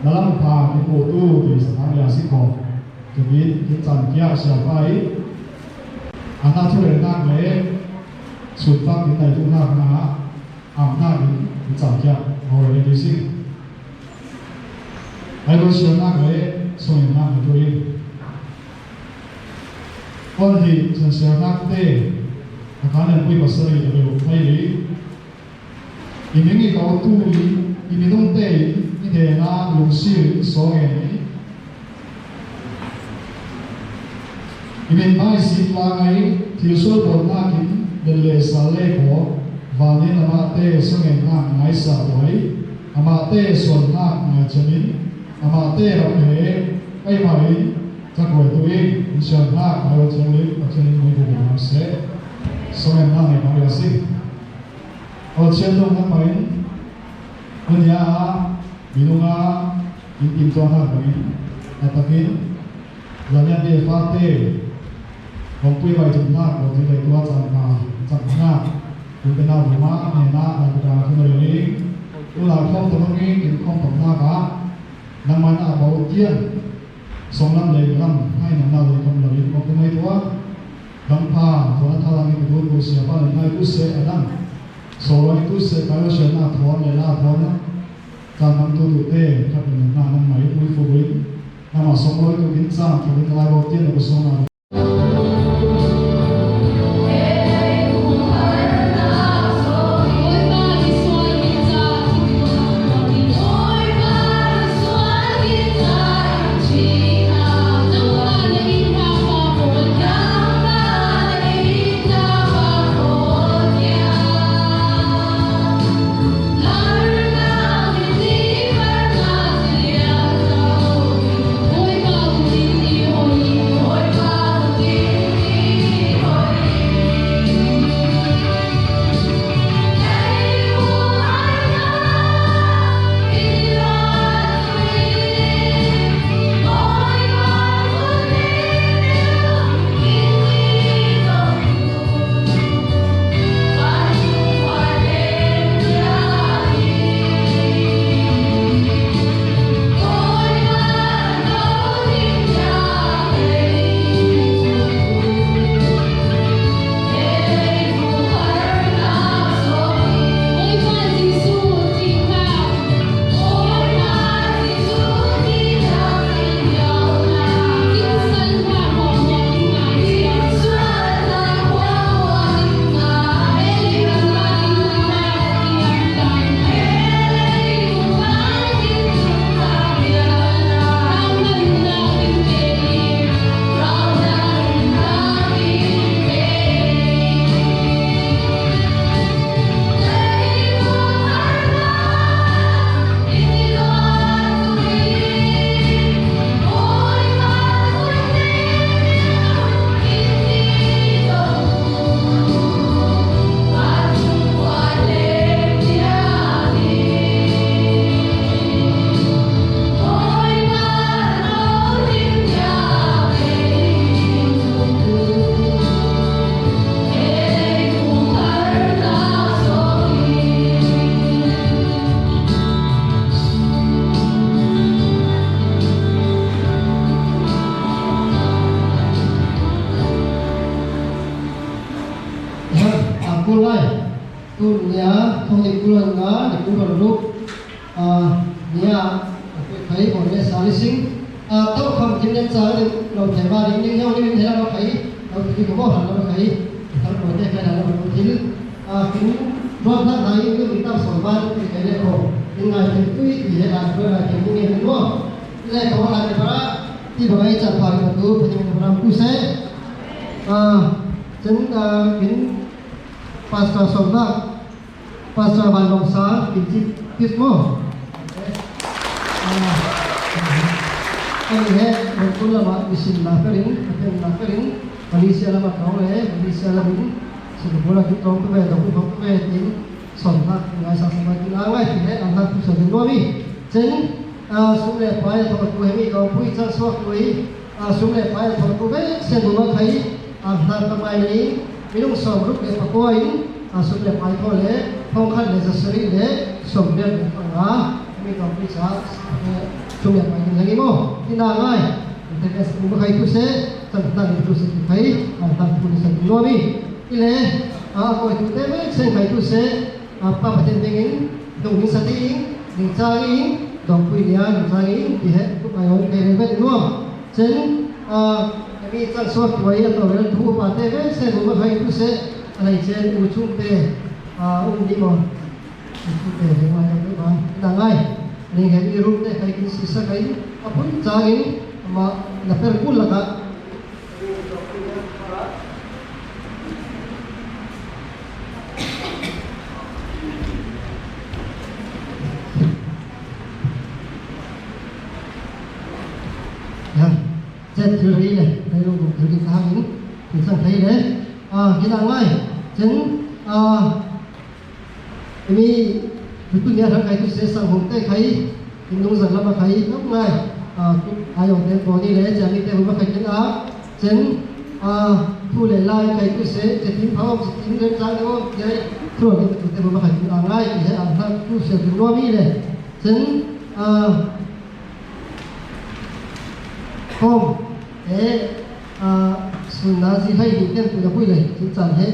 dalam pagi foto di sana yang siko jadi kita dia siapa anak tu nak le sudah kita itu nak anak di sana orang di sini ayo siapa le soalnya nak itu ini orang di siapa te akan yang punya pasal itu baik ini kau tu ini dong te ini na lusi soalnya ini mai sipai tiusul bornakin beli saleko vani nama te soalnya ngai saboi ama te soalnya ngai jemin ama te rapi kai mai cakoi tuin soalnya kalau jemin mai bukan se soalnya ngai mai asing kalau cendong mai dunia binunga intim tuan kami atakin banyak dia fate kompui baik jumlah kalau tidak tua cakna bukan rumah nena ada kembali ulah kau temangi kau pernah kah namanya bau tiang songan lagi ram hai nama lagi kembali kau kembali tua dampa tuan thalang itu siapa lagi itu seadang soal itu kalau siapa tuan lela tuanการนำตัวเต้ถ้าเป็นหน้าน้ำไหมไม่ฟูวินำมาส่งร้อยตัวกินซ้ำตัวเป็นลายโรตีแล้วก็ส่งมาkulai tu dia thong di kulan ga di kulan ru dia kai bon le salising to kham jin cha lo thai ba ding ding nhau ni thela lo kai lo ti ko han lo kai thar ko de kai lo ko thil kin ro na dai ko bi ta so ba ni kai le ko ingai ti tu i he la ko la ti ni ni lo le ko la ni para ti ba ai cha pa ko tu pe ni ko ram ku se chen kin Pastor Sobak, Pastor Bandung Sar, Pinci Kismo. Ini berkulah mak bisin lakerin, akan lakerin. Malaysia lama kau Malaysia lebih. Sebulan kita kau kebaya, tapi kau kebaya ini sontak, nggak sama kita awal, tidak anak tu sedang kami. จึงสุเลไปทอตัวมีกองผู้จัดสวกด้วยสุเลไปทอตัวเวเส้นบุญไทยนาตมัยนี้มีลุงสมรุปเลยประกอบสุเลไปทอเลยห้องขันเลยจะสรีเลยสมเด็จพระมีกองผู้จัดสุเลไปอย่างนี้มั้งที่น่าง่ายแต่ก็บุญไทยผู้เสพตั้งผู้เสพไทยตั้งผู้เสพโนมีที่เลยก็อยู่ได้ไม่เส้นไทยผู้เสพป้าประเทศเองตรงนี้สติดิจารีดอกปุยเดียดิจารีที่เหตุไปองค์เทเวศนัวเช่นมีจันทร์สวดไว้ตัวเรื่องทูปาเทเวศเส้นบุญไทยผู้เสพอะไรเช่นอุชุมเตดีมั้งอุชุมเตเรียกว่าอย่างไรบ้างดังไงนี่เห็นมีรูปเตใครกินศีรษะใครapa cari ma na perkul lah kak ya jadi teori le dari rumah teori tahap ini kita thấy đấy kita ngay chính ini betulnya orang kayak itu saya sanggup teh kayak indung rằng là kayak lúc này ai ở đây có đi đấy chẳng đi theo một cách nào chính thu lệ lại kayak itu saya jadi phao jadi đến trang đó jadi thu lệ itu theo một cách nào ngay thì sẽ ăn thang thu sẽ được nuôi đấy chính không để sự nào gì hay thì tên tụi vui này chính chẳng hết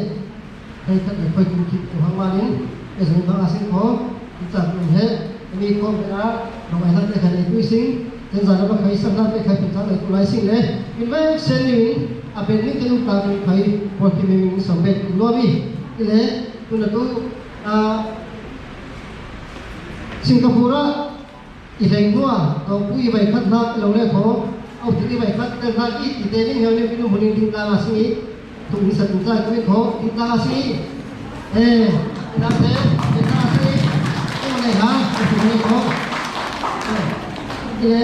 hay thật là phải cùng kịp của hàng ma đến để chúng ta sinh khó chính chẳng cùng hếtมีความเป็นอาเราไปทำในขณะที่สิ่งเดินสายเราไปสัมผัสไปใครเป็นทางไหนตัวไรสิ่งเลยมีไหมเส้นนี้เป็นนี่คือตาเป็นใครพอที่มีสมบัติล้วนมีที่เลยคุณนั่นตัวสิงคโปร์อีแรงนัวเราผู้ใหญ่ขัดนักเราเนี่ยเขาเอาที่ใหญ่ขัดแต่ถ้าอีที่เดนิเฮลเนี่ยเป็นหุ่นดินตาสิถูกนิสัยใจก็ไม่เขาดินตาสินั่นเองดินตาสิnày hả? Ini kok. Ini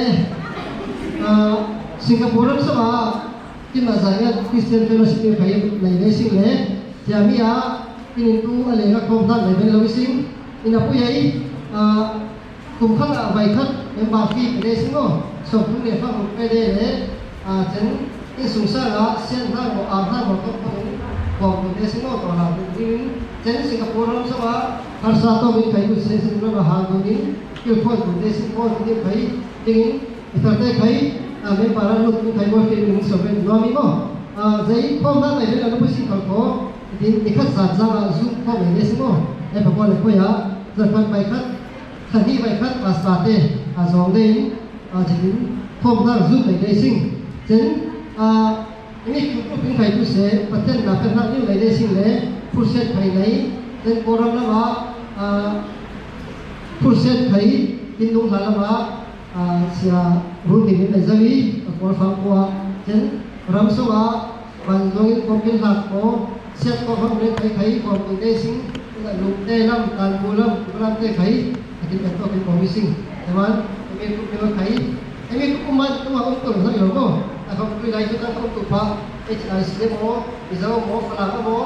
Singapura sama kita saya Christian Fellowship kayak lain sing le. Jami ya ini tu alega komtan lain lain sing. Ini apa ya? Kumkang abaikat membafi pada sing oh. Sebelum dia faham pada le. Jadi ini susah lah. Sian lah, arah kok pada sing oh kalau ini. Jadi Singapura sama Karsata में कई कुछ ऐसे लोग हाल होंगे कि फौज देश फौज के भाई लेकिन इतने भाई मैं पारा लोग में कई बार के लोग सब में नामी मो जै फौज ना नहीं लेकिन अनुभव सी करको दिन इकट्ठ साथ जागा ज़ूम फौज में देश मो ऐ पकड़ ले कोई आ जब फौज बाइकट खनी बाइकट पासपाते आज़ोंगे जिन फौज ना ज़ूम में देशिंग जिन ini कुछ कई कुछ से पत्तन नाफे ना न्यू ले देशिंग ले पुरुषें भाई नहीं dan orang lama proses kai indung lama sia rutin ini jadi kalau faham dan orang semua banjoi kopi hakko siap kau hamil kai kopi desing lalu dalam dan bulan kai akan berapa kopi sing teman ini kai ini kumat tu aku tu saya logo aku pilih itu kan aku tuh pak HIC mo bisa mo kalau mo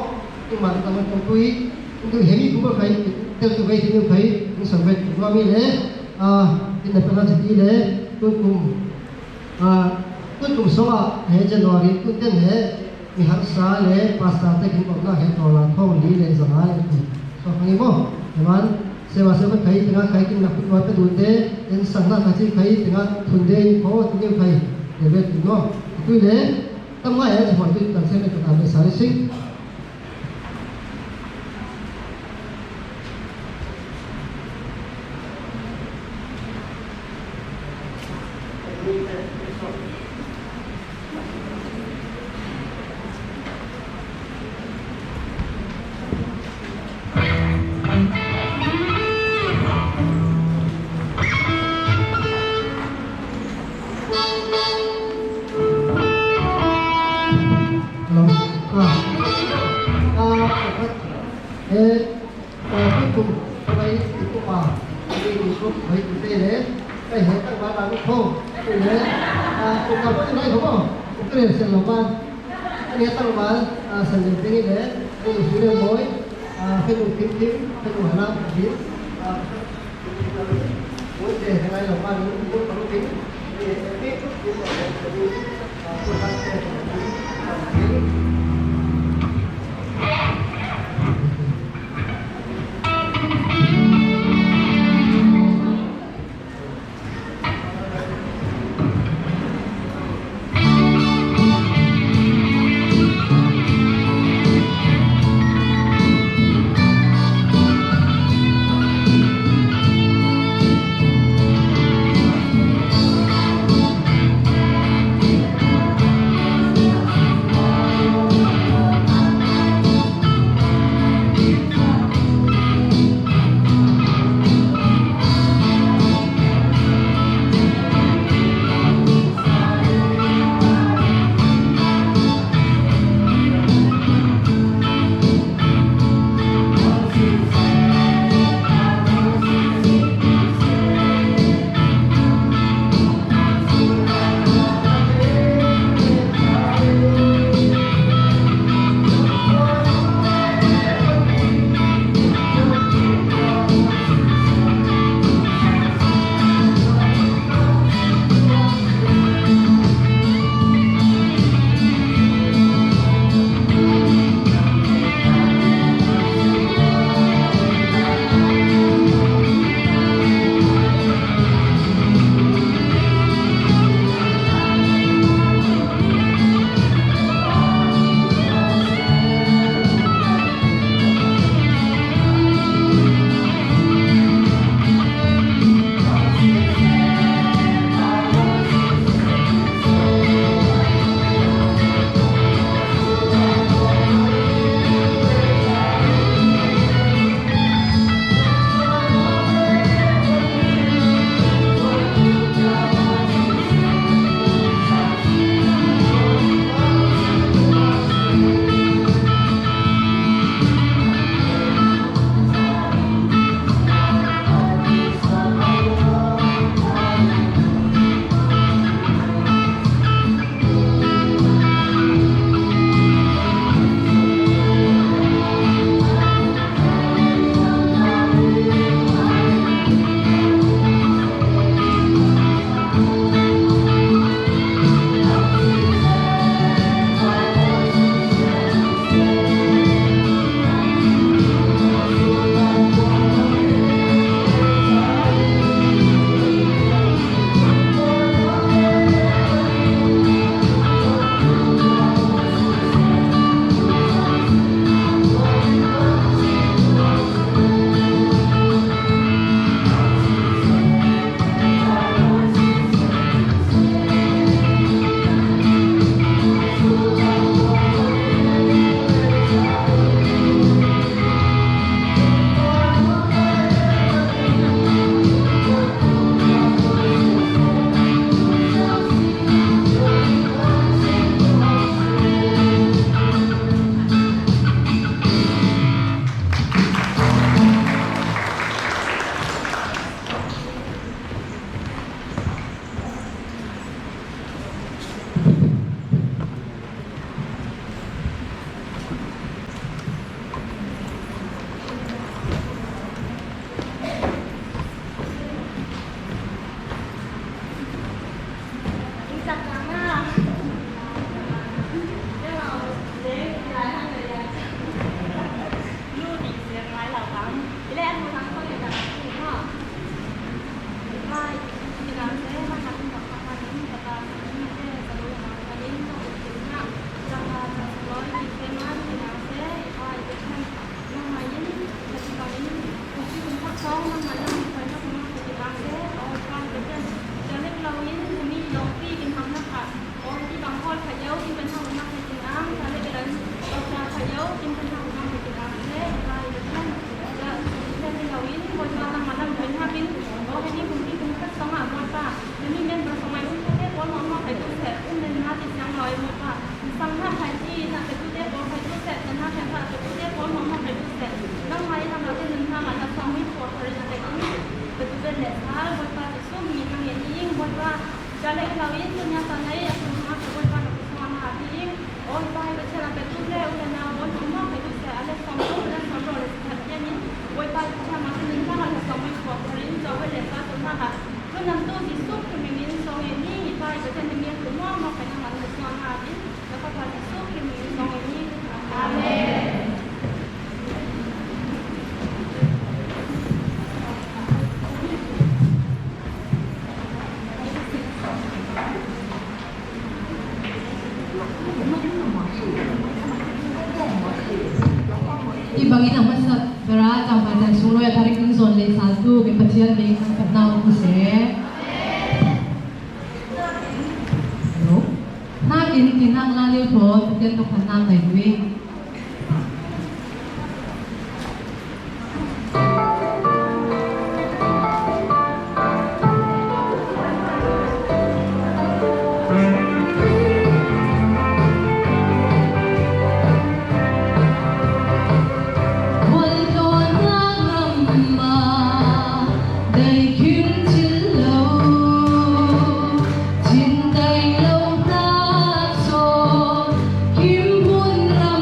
teman teman kopi untuk hemi kubur kai tentu kai tentu kai ini sampai dua mil ini pernah jadi kuntum semua Januari kunten mihak sah pasta tekin pernah tolak kau ni zaman itu so kami mo teman sewa kai tengah kai kita nak buat pedute dan sana kasih kai tengah tunde kau tinggal kai lebih tu itu tamai semua itu dan saya nak ambil sari sing Hãy subscribe cho kênh Ghiền Mì Gõ để không bỏ lỡ những video hấp dẫn để thằng này là ba đứa cũng có tính thì biết cũng là đi quân văn để Tuhan demi semua makan yang manis Tuhan hati, dapat Tuhan Yesus kini song ini. Amin. Ibangin ang masat berat ang badan sulo ya tarik ingson le satu ke pacian le ang katnau kuse. No. Na tinang lalio tho tian to khanam nai dui. Hãy subscribe cho kênh Ghiền Mì Gõ để không bỏ lỡ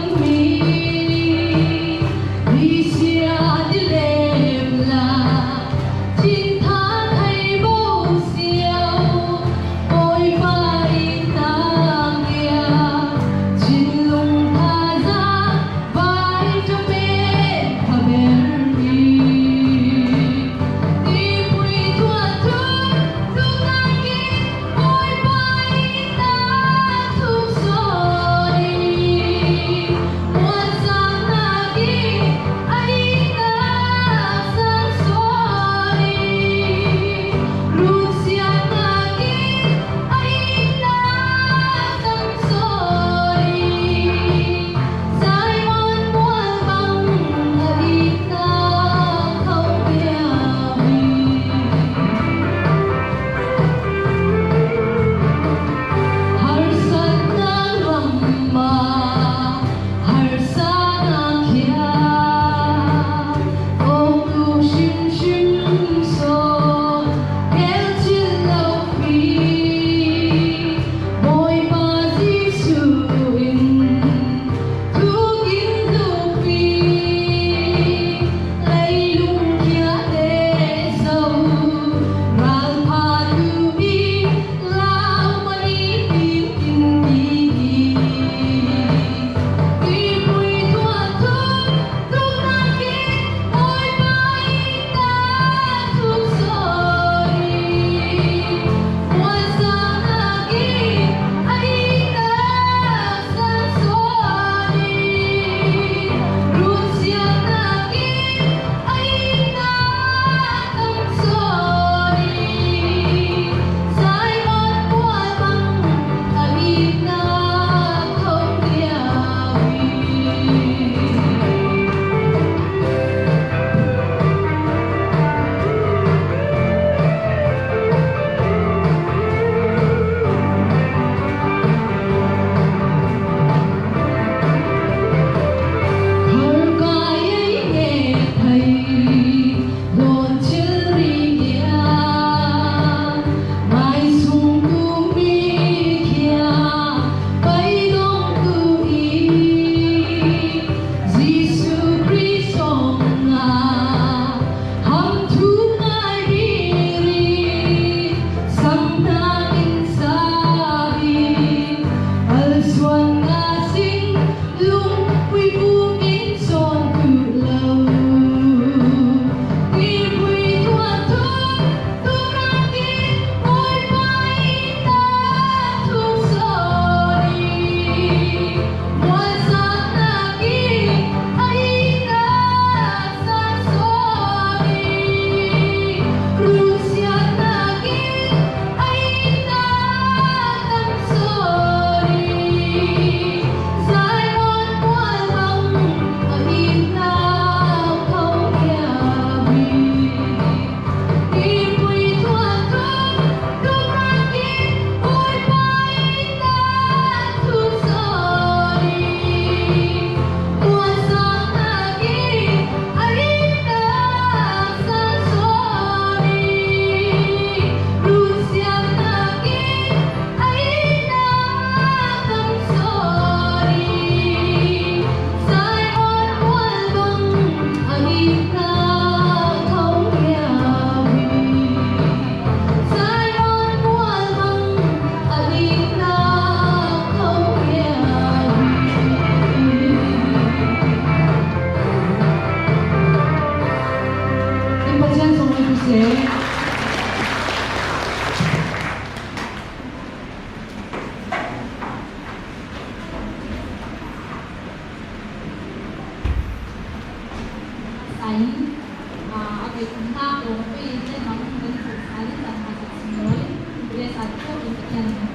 Christian.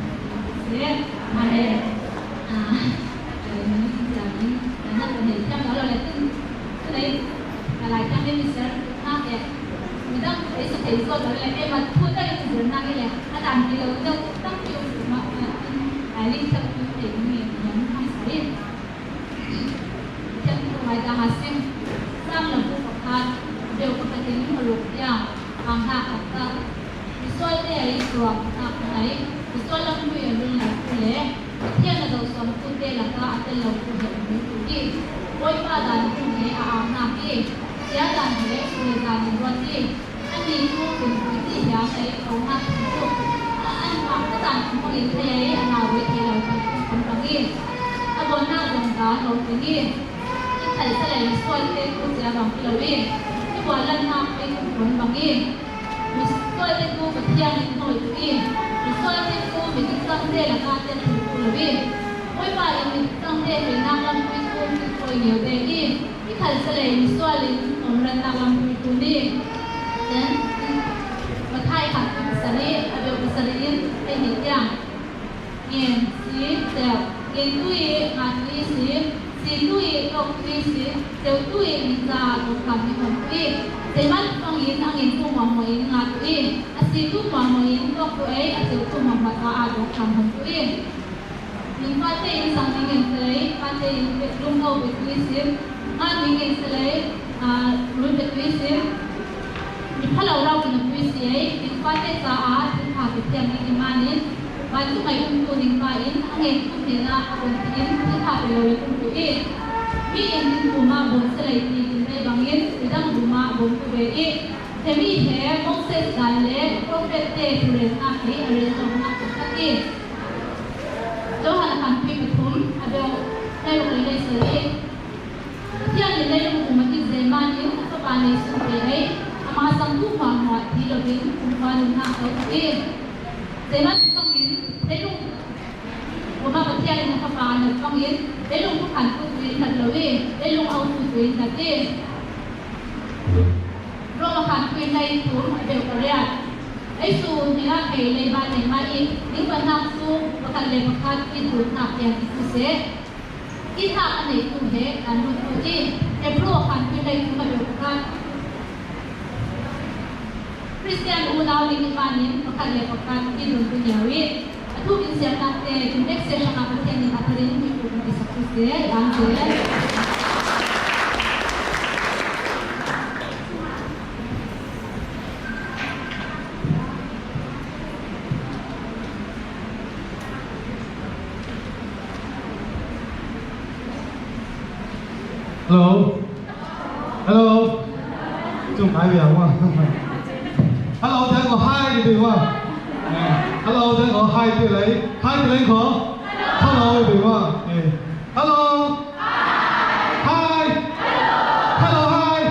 Yeah, Amen. Rồi mình làm những nó có thể trong đó là cái đấy là lại trong cái mình sẽ hát để mình đang thấy sự thấy rồi là em mà thôi đây là sự năng cái này nó làm gì đâu đâu tăng nhiều mà ai liên tục để mình nhấn hai sợi chân ngoài ra mà xem sang là một cuộc họp đều có cái tính một lúc nhau hàng hạ các số này ấy rồi các ấy số lượng người ở bên này lẽ thiên là đầu số cụ thể là các tên lâu cụ thể cụ thể ôi ba đàn cụ thể nam đi giá đàn thế người đàn quân đi anh đi mua cùng cái gì giá thấy ông ăn anh hoặc các đàn cũng đi thế ấy nào với thế nào cũng không đi anh muốn nào dùng đó đâu cái đi thầy sẽ lấy số tiền cụ thể bằng cái lâu đi cái buổi lần nào cái cũng bằng đi mình số tiền cụ cái thiên này thôi đi số tiền cụ mình cái tâm thế là các tiền cụ lâu đi ôi ba là mình tâm thế mình đang làm cái cụ nhiều đề đi cái thầy sẽ lấy số tiền ông lần nào làm cái cụ đi then mà thay hẳn cái sản lý ở đâu cái sản lý cái hiện tượng nghiền xí dẻo nghiền tui ngạt tui xí tui gọc tui xí dẻo tui mình ra gọc cầm như hồng tui thế mắt phong yến ăn yến tu mỏng mỏng yến ngạt tui xí tu mỏng mỏng yến gọc tui dẻo tu mỏng mỏng ta gọc cầm hồng tui mình phát triển sang mình nghiền lấy phát triển việc lung đầu việc tui xí ngạt mình nghiền lấy luôn việc tui xíถ้าเรากินปุ๋ยเสียถึงว่าเทศาถึงขาดเทียมในมานี้ว่าทุกไม่อุ้มตัวนิ่งไปอินทั้งเงินทุกเดือนละคนอินที่ขาดไปเลยอุ้มตัวเองมีเอ็นบุมาบนสลายตีกินได้บางเงินดังบุมาบนตัวเองแต่มีแห่มงเสกกันเล่โปรเฟตเตทุเรศนักนี้อะไรต่างนักสักทีเจ้าหันขันพิมพ์ทุ่มอาเบลได้ลงในสลายที่อันนี้ได้ลงมาที่เซมานี้ก็ปานิสุเปย์mga sanggup mahal di lebih kumpulan nak tahu zaman pangin belum rumah baca yang kapan pangin belum bukan kutuin tak lebih belum au kutuin tadi rumah kan kutuin lagi pun ada kerja isu ni lah lebar lebar ini benar tu bukan lebar itu nak yang itu se kita ane tu he dan tu je rumah kan kutuin lagi pun ada bukan Christian unaw ni manin makalepakan kinun kunyawi atu kinsian natin yung next session natin yan ni Catherine ni Pugong Isa Christian Angel Hello Chúng phải biểu không Hello, then có hai thì đúng không? Hello, then có hai thì lấy có? Hello, đúng không? Hello. Hi. Hello, hi.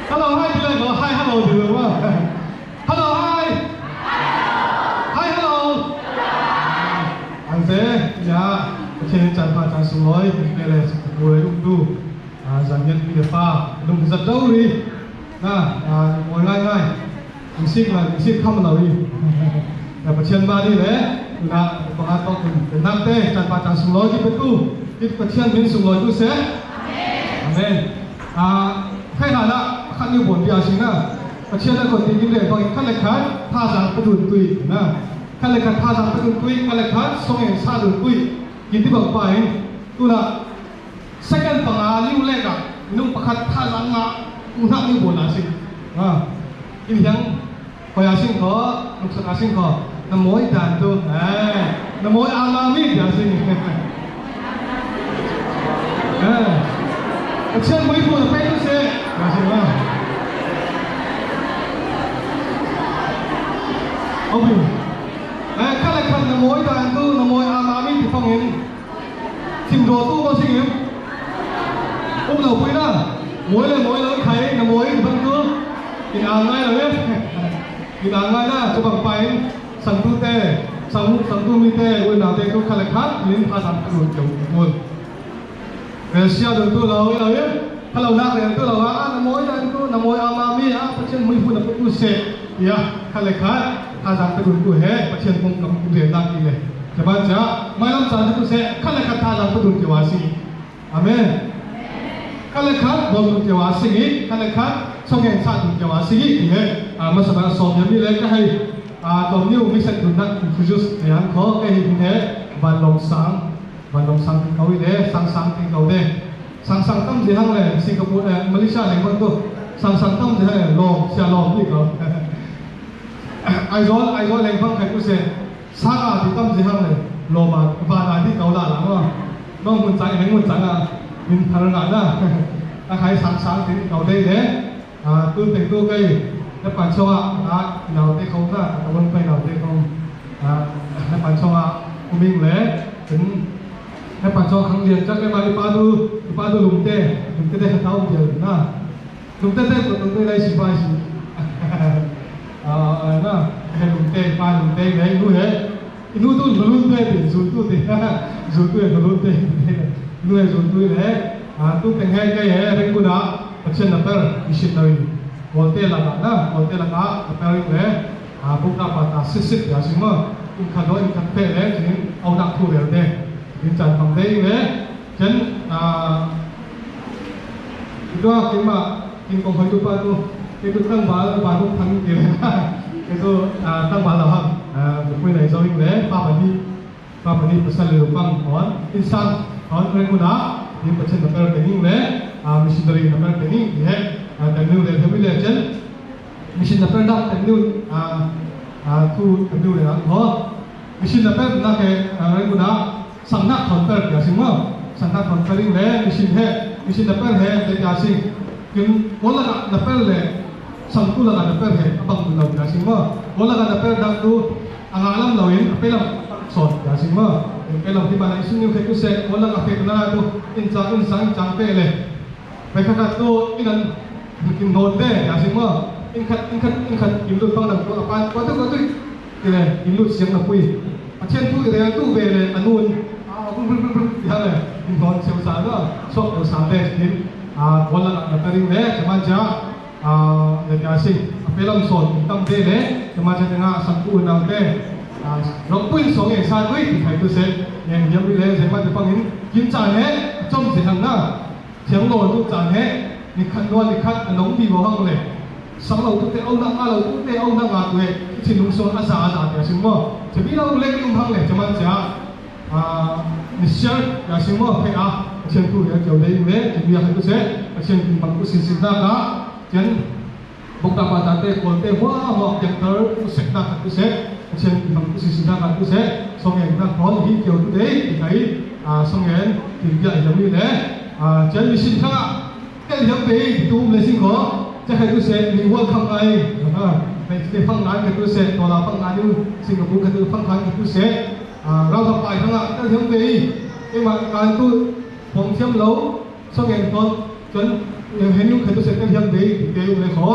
Hello, hi thì lấy có hai hello thì đúng không? Hello, hi. Hi, hello. Anh sẽ, dạ, trên chẳng phải chẳng xuống lối, đây là ngồi ung đu, giảng nhân bị được pha, đừng giật đâu đi. Ngồi ngay mình xin không nào đi và chân ba đi đấy là có ai có cùng nam tê chẳng phải chẳng xuống lối đi với tu cái chân mình xuống lối tu sẽ amen khai là đã khăn như buồn điều chính là và chân là còn tình để bằng khăn lệch khác tha rằng cái đùn tùy khăn lệch khác tha rằng cái đùn tùy khăn lệch khác xong rồi xa đùn tùy nhìn thấy bằng bài tu là second bằng lưu lệ cả nung bạc tha rằng là nak ni bola sing ini yang kaya sing ko nuksak sing ko namoi dan tu namoi alami dia sing chân mấy buồn phải tu se ya sing lah okay kala kan namoi dan tu namoi alami thì phong hình chim đồ tu bao sing ông nào quý đó mỗi lớn thấy là mỗi vẫn cứ thì ngay là biết thì ngay đó cho bằng bài sang tu tê sang tu mi tê quên nào tê tu khai khác đến pha sản luôn chồng luôn về xe đường tu là biết hello nát này tu là mỗi tu là mỗi amami phát triển mấy phút là tu sẽ ya khai khác อาจารย์ตะกุนกูเฮประเชียนคงกับกูเรียนดังอีเลยแต่บ้านจะไม่ลำสารที่กูเสขั้นเลยขัดทาลังตะกุนเกี่ยวสิอาเมนขั้นเลยขัดบอลเกี่ยวสิขั้นเลยขัดส่งเงินสร้างเกี่ยวสิที่เฮมาสมัครสอบยังมีเลยก็ให้ตอนนี้มิสันตุนักคือจุดอย่างเขาไอ้ที่เฮวันลงสังเขาอีเลยสังที่เขาเด้สังตั้มที่ห้างเลยสิงคโปร์มาเลเซียแห่งบนตัวสังตั้มที่ห้างลงเสียลงที่เขาไอโซนแรงฟังใครกูเสียสาขาที่ตั้มที่ห้างเลยโลมาบาดาที่เขาด่าหลังว่าน้องมันใจแห่งมันจังมินพลังงานนะถ้าใครสังที่เขาได้เลยตู้แต่งตู้ก็แล้วปัจจุบันเราได้เขาก็ตะวันไปเราได้เขาแล้วปัจจุบันกูมิ่งเลยถึงแล้วปัจจุบันครั้งเรียนจักรมาลิปาดูลุงเต้ได้เขาเดียวนะลุงเต้ได้สิบายสินะให้ลุงเต้ปาลุงเต้ไงดูเหรออินูตุนลุงเต้ดิจูตุเต้ลุงเต้ดูเหรอจูตุเลยตู้แต่งให้แกเหรอเรื่องกูนะปัจจุบันเป็นมิชินเลยวันเต้ละนะวันเต้ละนะเป็นเรื่องเลยพวกเราปัตตาสิอย่างสิ่งว่าอินคันโดอินคันเต้เลยถึงเอาดักทูเดียวเต้ยินจันทำได้เลยฉันด้วยกินกองไฟตุปาตุitu kan baru thang kira itu tang bala ham pui nai zo ing le pa pani pasal le pang on insan on rekuna ni pachen na per training le missionary na per training he tanu le thami le chen mission na per da tanu tu tanu le ho mission na per na ke rekuna sangna khon per ya singmo sangna khon per le mission na per he le ya sing kin wala na per le sang tu laga na per he abang tu lau ya sing mo wala laga na per dak tu ang alam lawin apelam sot ya sing mo apelam ti bana isun yung keku se wala ka pe na tu in sang pe le pe ka tu inan bikin hot de ya sing mo in khat lu pang dang tu apa ko tu ile in lu siang na pui a chen tu ile tu ve le anun ya le in hot siang sa na sok do sa de tin wala na per le chama ja ya sing apelam son tam de le chama cha nga sang ku na de rong pui song e sa kui thai tu se yang yam le se ma de pang yin cha he chom se hang na thiang lo tu cha he ni khat lo ni khat anong bi bo hang le sang lo tu te au na a lo tu te au na ga tu he chin lung so a sa ya sing mo che bi lo le ki hang le chama cha ni shar ya sing mo phe chen tu ya jo le le che bi ha tu se chen ki pang ku sin na ka chen bok ta pa ta te ko te wa mo ke tar ku se na ka ku se chen ki pang ku sin na ka ku se song en na kon hi kyo tu de ti kai song en ti ya ya mi le chen mi sin kha ke yam be tu le sin ko cha kai tu se ni wa khang aiไปที่ฝั่งนั้นก็คือเสร็จตัวเราฝั่งนั้นอยู่สิงคโปร์ก็คือฝั่งนั้นก็คือเสร็จเราทำไปทั้งนั้นก็เทียมดีไอ้มาการตู้ผมเทียมเล้าส่งเงินคนจนเห็นอยู่ก็คือเสร็จก็เทียมดีเดี๋ยวเลยขอ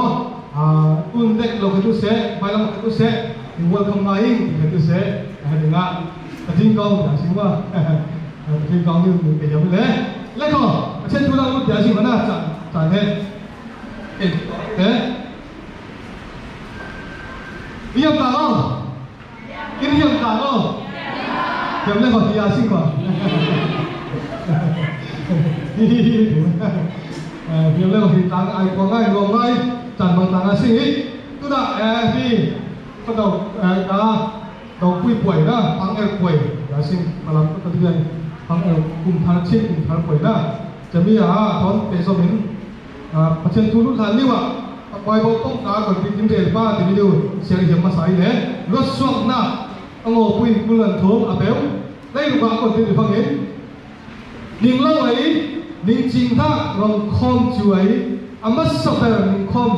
ตุ้นเด็กเราก็คือเสร็จไปแล้วก็คือเสร็จอยู่วันทำงานก็คือเสร็จอะไรอย่างเงี้ยแต่จริงก็อย่างสิ่งว่าจริงก็นี่มันเป็นอย่างนี้แล้วก็เช่นทุเราอย่างสิ่งว่าน่าจะเห็น你有打哦？你有打哦？有没有好提亚性嘛？有没有提打爱光爱光爱战猛打啊性咦？对啦，你不到到贵贵啦，帮个贵亚性มาลำก็ที่ยัง帮个กลุ่มทางเช่นกลุ่มทาง贵啦，จะมีถอนเปสมินประเทศทุลุทันนี่ว่าไปบอกต้องการคนที่จิ้มเดือดป้าที่มีดูเสียงเสียงมาใส่เลยรถส่งหน้าเอาหัวปุยกุลันทุ่มอาเบลได้ลูกบ้านคนที่ฟังเห็นนิ่งเล่าไอ้นิ่งจริงท่าลองคอมช่วยอามัสสเปอร์นิ่งคอม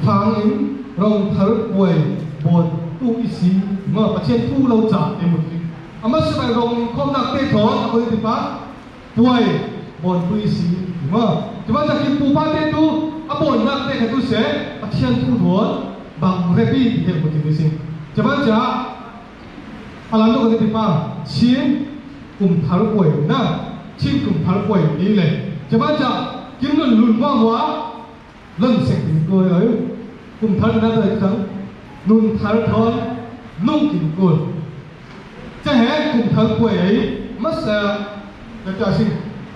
ฟังอินลองทะลุป่วยบนตู้อิสีเมื่อประเทศผู้เราจ่าเต็มหมดอามัสสเปอร์ลองคอมนักเตะถอนคนที่ป้าป่วยบนตู้อิสีเมื่อจะมาจากกินปูป้าเตะตู้abon nak te katu se action tu don bang repi he buti bising jaban ja alam do ko pa chin kum thar poi na chin kum thar poi ni le jaban ja kim lun wa lun se ko ai kum thar na da chang นุนทารทอนนุ่งกินกุลจะแห่กลุ่มทางป่วยมัสจะสิ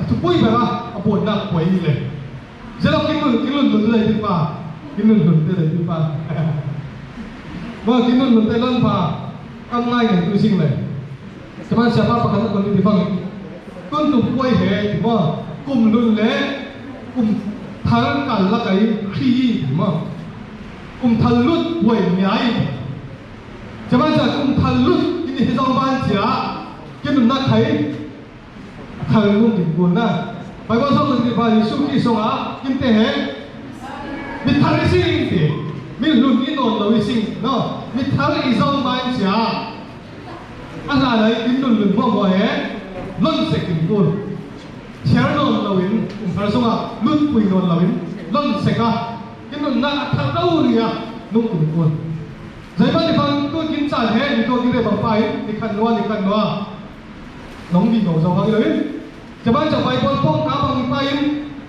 ทุกป่วยแบบว่าปวดหนักป่วยเลยจะเรากินนุ่นเลยที่ป่ากินนุ่นเลยที่ป่าเมื่อกินนุ่นเลยล้นป่าทำง่ายอย่างตัวสิ่งเลยจะมาเสียภาพประกันคนที่ฟังต้นตุ่มป่วยเหตุว่ากลุ่มนุ่นเละกลุ่มทางการละไก่ขี้ว่ากลุ่มทะลุป่วยใหญ่จะมาจากกลุ่มทะลุกินที่ต้องบ้านเสียกินนุ่นนักไข่ทางลุ่มกินกุลนะไปว่าส่งคนที่ไปสุขีส่งอ่ะกินเตะมิทาริสิงที่มิลุ่นอินโดนวิสิงเนาะมิทาริส่งบ้านเสียอะไรกินนุ่นลุ่นพ่อบ่อยลุ่นเสกกินกุลเชียร์นนเราวินพระสงฆ์ลุ่นปุยนนเราวินลุ่นเสกอ่ะกินนุ่นนักทั้งเราเรียนุ่งกินกุลใจบ้านที่ฟังตัวกินจานแห้งตัวกินได้บางไปนี่ขันนัวน้องดีของสองคนเลยจะบ้านจะไปบนป้องกาบางไป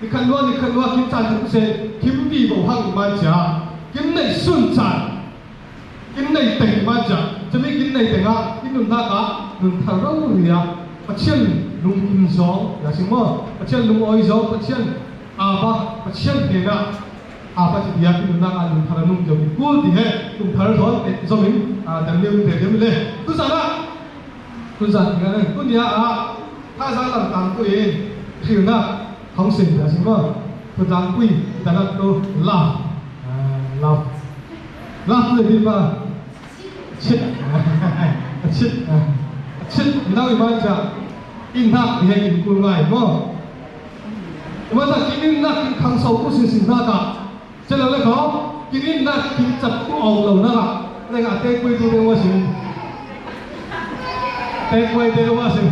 นี่ขันนัวกินจานถึงเสร็จคิมดีของห้างมันจะกินในส่วนจานกินในเต่งมันจะไม่กินในเต่งอ่ะกินนุ่นนักอ่ะนุ่นทางเราเรียปัจเจียนลุงกินสองอย่างเช่นว่าปัจเจียนลุงอ้อยสองปัจเจียนปัจเจียนเด็กอ่ะapa sih dia tu nak alun tharanum jom kul di hai tum thar thon zomin damniu de demle tu sana tu san ngai tu dia tha sa lam tam tu e thiu na khong sin ya sim ma tu dang pui danak tu la tu di ba chit nau i ban ja in nak di hai in kul ngai mo ma ta kin nak kin khang sau ku sin na kaจะเราเลยเขากินนักกินจับกูออกเรานะอะไรกันเตะกุยตัวเดียวว่าสิเตะกุยเดียวว่าสิ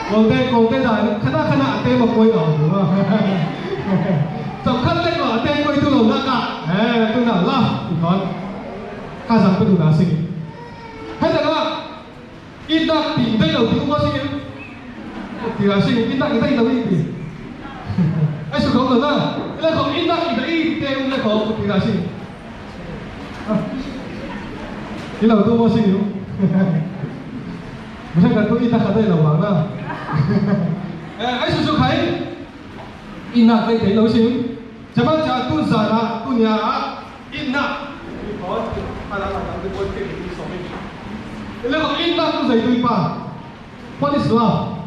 โกเตได้ขณะเตะมากุยออกหรือว่าสำคัญเลยว่าเตะกุยตัวเรานะกันตัวน่ะล่ะทุกคนข้าสั่งไปดูนะสิให้แต่ว่าอินนักตีได้เราตีว่าสิตีละสิอินนักได้เราตีไอ้สุดของเรานะแล้วของอินนักอีกได้เต็มเลยของตีละสิที่เราตัวว่าสิอยู่ไม่ใช่การตัวอินนักได้เราหวังนะไอ้สุดใครอินนักได้แต่เราสิจะมาจากตุนสาระตุนยาอินนักมีขออะไรต่างๆที่คนเก่งที่สองแล้วของอินนักตุนใส่ตุนป่ะ What is love?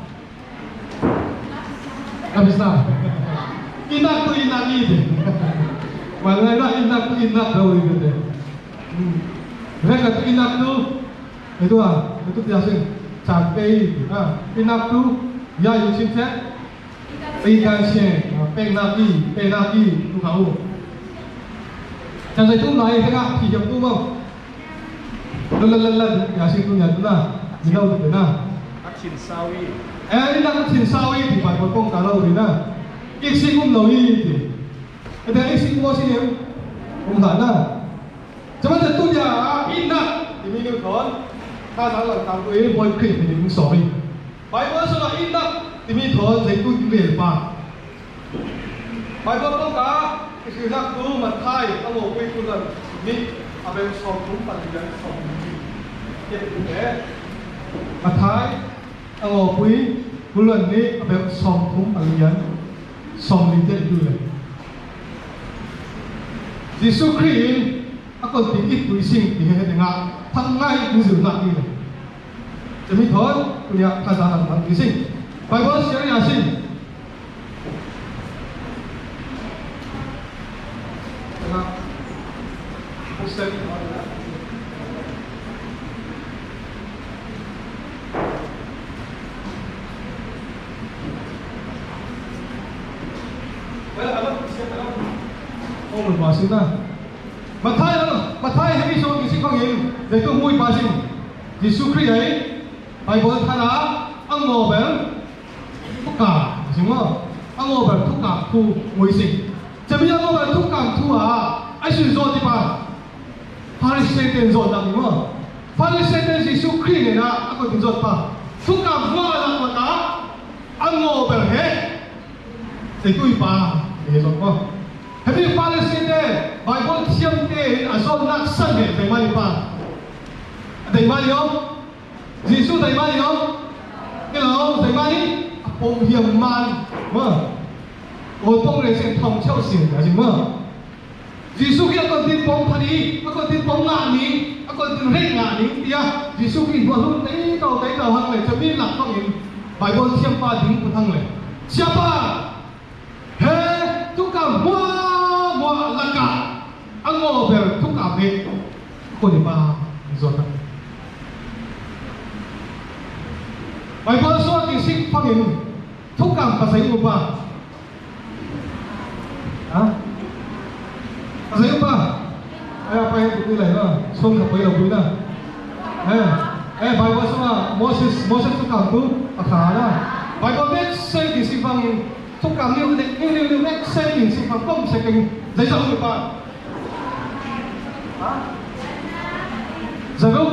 Love is love. Inak tu inak ini. Mana inak tu inak tahu itu. Mereka tu inak tu itu itu biasa sampai inak tu ya yang cinta ikan sen penaki tu kau. Jangan itu naik tengah hijau tu bang. Lalat biasa tu ya tu lah. Minau tu na. Akin sawi. Inak akin sawi di pada pokok kalau ni na. Iksi kum lawi itu. Ada iksi kum sini kum sana. Cuma tu dia inak di minggu kon. Kalauเราทำตัวเองบ่อยขึ้นเป็นสอยไปว่าสละอินนักที่มีถอนใส่ตู้เรียนป่าไปว่าต้องการคือนักดูมันไทยต้องบอกวิคุณละนี่เอาไปสอบทุกปัจจัยสอบเก็บตัวเองมาไทยต้องบอกวิคุณละนี่เอาไปสอบทุกปัจจัยสอบลิเดอร์ดูเลยยิสุคริสต์อาคนที่อิทธิสิ่งที่เห็นงานทำง่ายดูสิหนักนี่เลยจะมีถอนคุณอยากภาษาทางที่สิ่งไปว่าเสียงยาสิ่งนะครับผู้เสพโอ้มันบาสินะมาไทยให้มีโชว์กิจของยิงในตัวมวยบาสิยิสุคริสต์ไปบนฐานะอังโงเบลทุกการใช่ไหมอังโงเบลทุกการผู้มวยสิจะมีอังโงเบลทุกการทั่วไอ้สิ่งโจทย์ที่ป่ะฟาริสเซนเตนโจทย์ต่างๆมั้งฟาริสเซนเตนยิสุคริสต์เนี่ยนะอันก็เป็นโจทย์ป่ะทุกการทั่วอะไรก็ตามอังโงเบลเฮ้ในตัวป่ะเห็นหรือเปล่าให้มีฟาริสเซนเตนไปบนเทียมเตนอันโซ่ dai mani pa dai mani yo Jesus dai mani yo cái lo dai mani ông hiểm man mà ôi bông này sẽ thòng treo xỉn cả gì mà Jesus khi con tin bông thà đi con tin bông ngạn đi con tin rét ngạn đi tia Jesus khi vừa luôn thấy tàu hăng này cho biết là con nhìn bài bông chiêm pa tiếng của thằng này chiêm pa he chúng ta mua là cả anh ngồi về chúng ta về con đi ba rồi bài bông số tiếng sinh phát hiệnทุกการภาษาอุปาฮะภาษาอุปาapa yang kita lihat lah song apa yang kita Bible sama Moses tu kamu tu akala Bible net saya di sifang tu kamu ni net saya di sifang kom sekeng dari satu upa Zaruk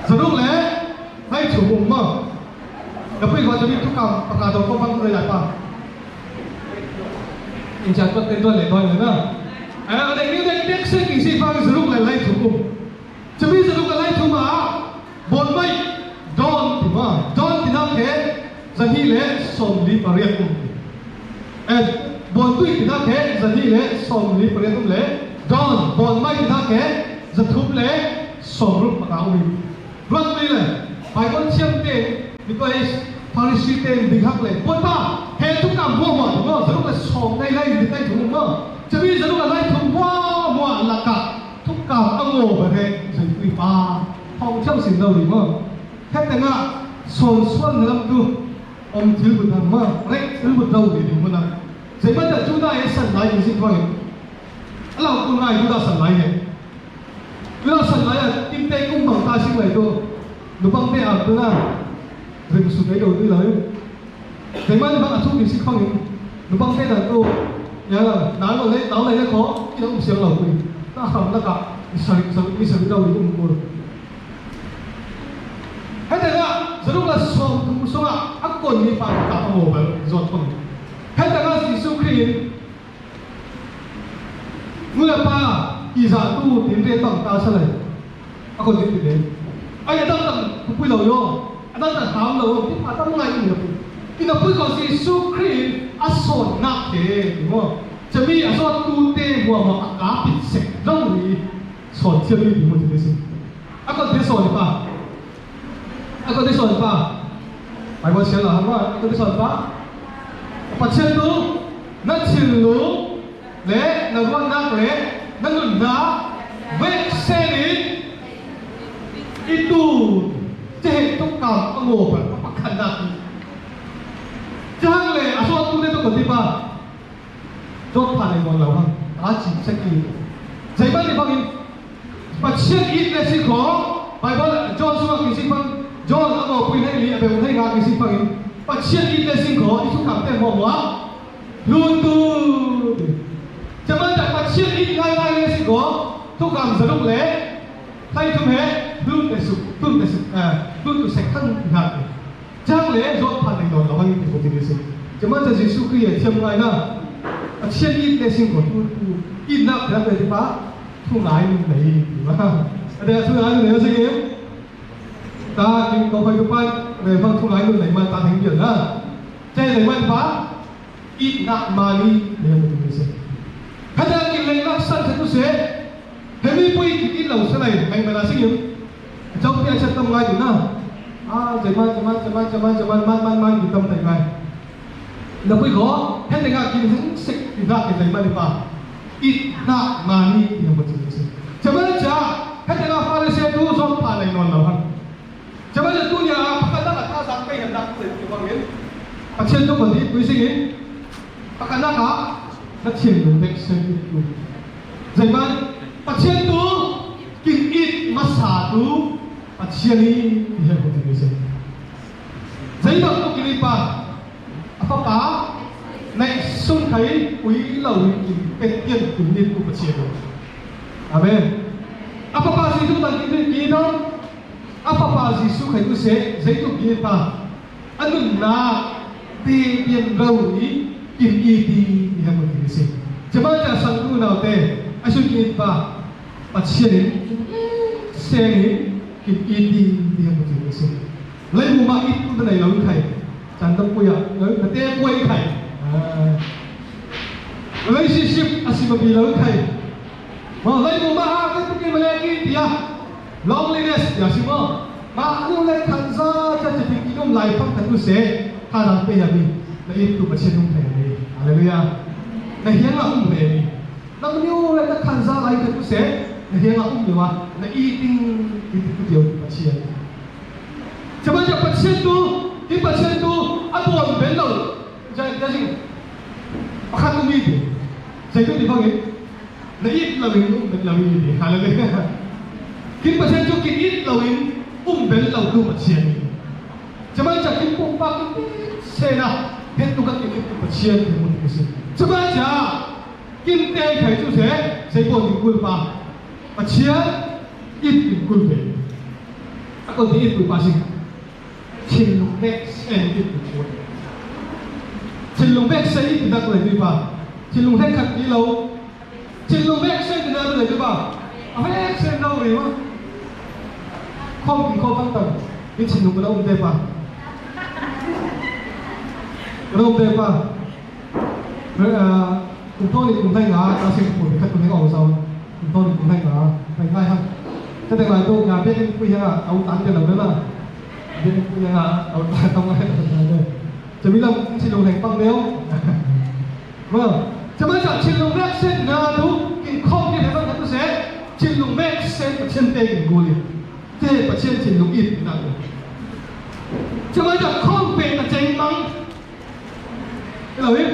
สรุปแล้วให้ถูกมุมมั้งแล้วพี่ก็จะมีทุกคำประกาศตัวก็ฟังเลยหลายป่ะอินชาก็เป็นตัวเล็กน้อยเลยนะเด็กเส้นกิ่งสีฟ้าสรุปเลยไล่ถูกมุมจะมีสรุปเลยไล่ถูกมาบนไม่ดอนที่ว่าดอนที่นักเขจะนี่เลยส่งลีปเรียกมุมบนตุ้ยที่นักเขจะนี่เลยส่งลีปเรียกมุมเลยดอนบนไม่ที่นักเขจะทุบเลยส่งรูปประกาศมุมรถนี่เลยไปคนเชื่อมเต็มนี่ก็ไอ้พาริสีเต็มดึงหักเลยปวดป้าเห็นทุกการมัวมัวสรุปเลยส่งได้ได้ถุงมัวจะมีสรุปอะไรถุงมัวหลักกะทุกการอังโง่ไปเลยสิ่งที่ป้าห้องเช่าสิ่งเราหรือมั้งแค่แต่งะส่วนลำดูอมถือบุญธรรมะเล็กถือบุญเราหรือมั้งนะสิ่งมันจะจูได้สันไหลอย่างสิ่งว่าเราคุณง่ายจูได้สันไหลเนี่ยเวลาสันไหลติ้งเต้กุ้งบังตาสิ่งไหนตัวหนูบังเต้อาตัวน่ะเรื่องสุดในโดดนี่เลยแต่มันบังอาทุกสิ่งฟังหนูบังเต้แต่ตัวอย่างน้ำอะไรเนี่ยขอที่เราเสียงเราคุยน่าขำน่ากัดมีสิ่งเราอยู่อุ้มกูให้แต่ว่าสรุปแล้วส่งทุกส่งอักคนมีฟังกับโง่แบบจอดฟังให้แต่ว่าสิสุครีนเมื่อป้าอีสานตู้ตินเรียนต่างตาเฉลยอักคนตินเรียนไอ้ยันตั้งคุยเราโย่อันนั้นแต่ถามเราที่มาตั้งไงนี่นะพี่น้องพูดก่อนสิสุครีนอัศวนักเทนี่ว่าจะมีอัศวตู้เตะหัวมาอากาศปิดเสกร่องนี้สอนเชื่อมีดีหมดเลยสิอักคนที่สอนป่ะอักคนที่สอนป่ะไปวันเช้าหลังว่าอักคนที่สอนป่ะปัจเจกตัวนั่นชิลลูเละนักวันนักเละนั่นน่ะเวกเซนิitu cek tukang pengobat pakan daki jangan le asal tu ni tu ketiba jod paling malu kan aji sekali jadi mana bagi pasien ini nasi kau Bible John semua kisi pun John apa pun ini apa pun ini kisi pun pasien ini nasi kau itu kapten bawa lutut jangan tak pasien ini ngai nasi kau tukang seduk leใครทำให้รุ่นแต่สุดรุ่นตัวเซ็กทั้งหาจ้างเลยรถพันในนอนเราให้เป็นคนที่ดีสุดจะมาจากสุขีเทียมไงนะเช่นนี้ในสิ่งของตัวอินนักแล้วเป็นที่ป้าทุ่งไหนไหนหรือว่าแต่ทุ่งไหนไหนสิเงี้ยตากินกาแฟกับป้าในฟังทุ่งไหนไหนมาตาถึงเยอะนะใจไหนมันป้าอินนักมานี่เนี่ยมันเป็นที่สุดถ้าจะกินเลยนักสั่งจะตัวเสียเฮ้ยปุ้ยกินเหล้าเท่าไหร่ไม่มาสิ่งนี้เจ้าพี่อาจารย์ทำไงอยู่นะจะมันกินทำแต่ไงแล้วปุ้ยขอให้แต่งานกินทั้งสิบกินได้กินได้ดีป่ะอีกนักมานี่ยังไม่ถึงสิจะไม่ได้จ้าให้แต่งานฟาริเซียดูสอบผ่านในนอนเราครับจะไม่ได้ตู้ยาพักกันนักข้าสังเกตเห็นนักเสร็จอยู่บางเงี้ยปัจเจียนทุกคนที่ปุ้ยสิ่งนี้พักกันนักนักเชียนเป็นเด็กเสียอยู่จะมันปัจเจียนตัวกินอิดมาสาตัวปัจเจียนนี้ยังไม่ถึงสิจะยังต้องกินอีกป่ะapa paในสุนไขอุยเหล่ากินเป็นเตี้ยนกุนนิดกุปเชียร์อาเมนapa paสิทุกท่านกินได้กินเนาะapa paสิสุไขกุเสใจทุกกินป่ะอันนั้นนาตีเตียนเราอี กินอีดีนี่ครับมันคือสิ่งจะมาจากสังกูนาวเตไอสุกินปะปัจเจียนเซนิกินอีดีนี่ครับมันคือสิ่งเลยมูมาอีตัวไหนเราใครจันต้องคุยอ่ะแล้วเตะคุยใครrelationship อาศัยมาบีเราใครมาเลยมูมาก็ต้องกินมาเลยกินเดีย loneliness อย่าสิมามาลูเล็กขันซาจะเป็นกินนมไหลฟังขันตุเสถ้าเราไปอย่างนี้แล้วอีตัวปัจเจียนนุ่งแทนเลยอะไรเลยอ่ะในเฮียงเราอุ้มเลยเราไม่รู้เลยนักขันซาไหลขันตุเสในเฮียงเราอุ้มอยู่วะในอีติ้งตัวเดียวปัจเจียนจะมาจากปัจเจียนตัวที่ปัจเจียนตัวอันตัวเป็นเราจะจริงประคันตรงนี้ดิใช่ตัวที่ฟังยังในอีเราเองเราไม่ดีอะไรเลยกินปัจเจียนตัวกินอีเราเองอุ้มเป็นเราดูปัจเจียนจะมาจากกินปุ๊บปั๊บเสนาเห็นตัวกันกินปัจเจียนที่มันคือสิ่งจะมาจากกินเตยไข่จุเสใส่พวกกินกุลปาปัจเจียนอีกินกุลเป็นอันตัวที่อีกุลปาสิ่งชินลุงเล็กเส้นอีกุลเป็นชินลุงเล็กเส้นอีกุลนักเลยดีป่ะชินลุงเล็กขัดนี้เราชินลุงเล็กเส้นนักเลยดีป่ะเอาเล็กเส้นเราหรือวะข้อกินข้อตั้งแต่นี่ชินลุงเราอุ้มได้ป่ะเราอุ้มได้ป่ะคุณพ่อนี่คุณให้งาเราสิ่งผลขัดคุณให้ออกเสาคุณพ่อนี่คุณให้งาไปง่ายครับถ้าแต่งงานตัวงานเบี้ยนี่คุยยังเอาตังค์จะหลับได้ล่ะเบี้ยคุยยังเอาต้องให้ตังค์เลยจะมีเราชินลุงแห่งปังเดียวเมื่อจะมาจากชินลุงแรกเส้นนาดูกินข้าวกินอะไรบ้างกันตัวเสชินลุงแรกเส้นปัจเจียนเตกินกูเลยเตปัจเจียนชินลุงอิดนั่นเลยจะมาจากข้องเป็นตะเจงมังเราเห็น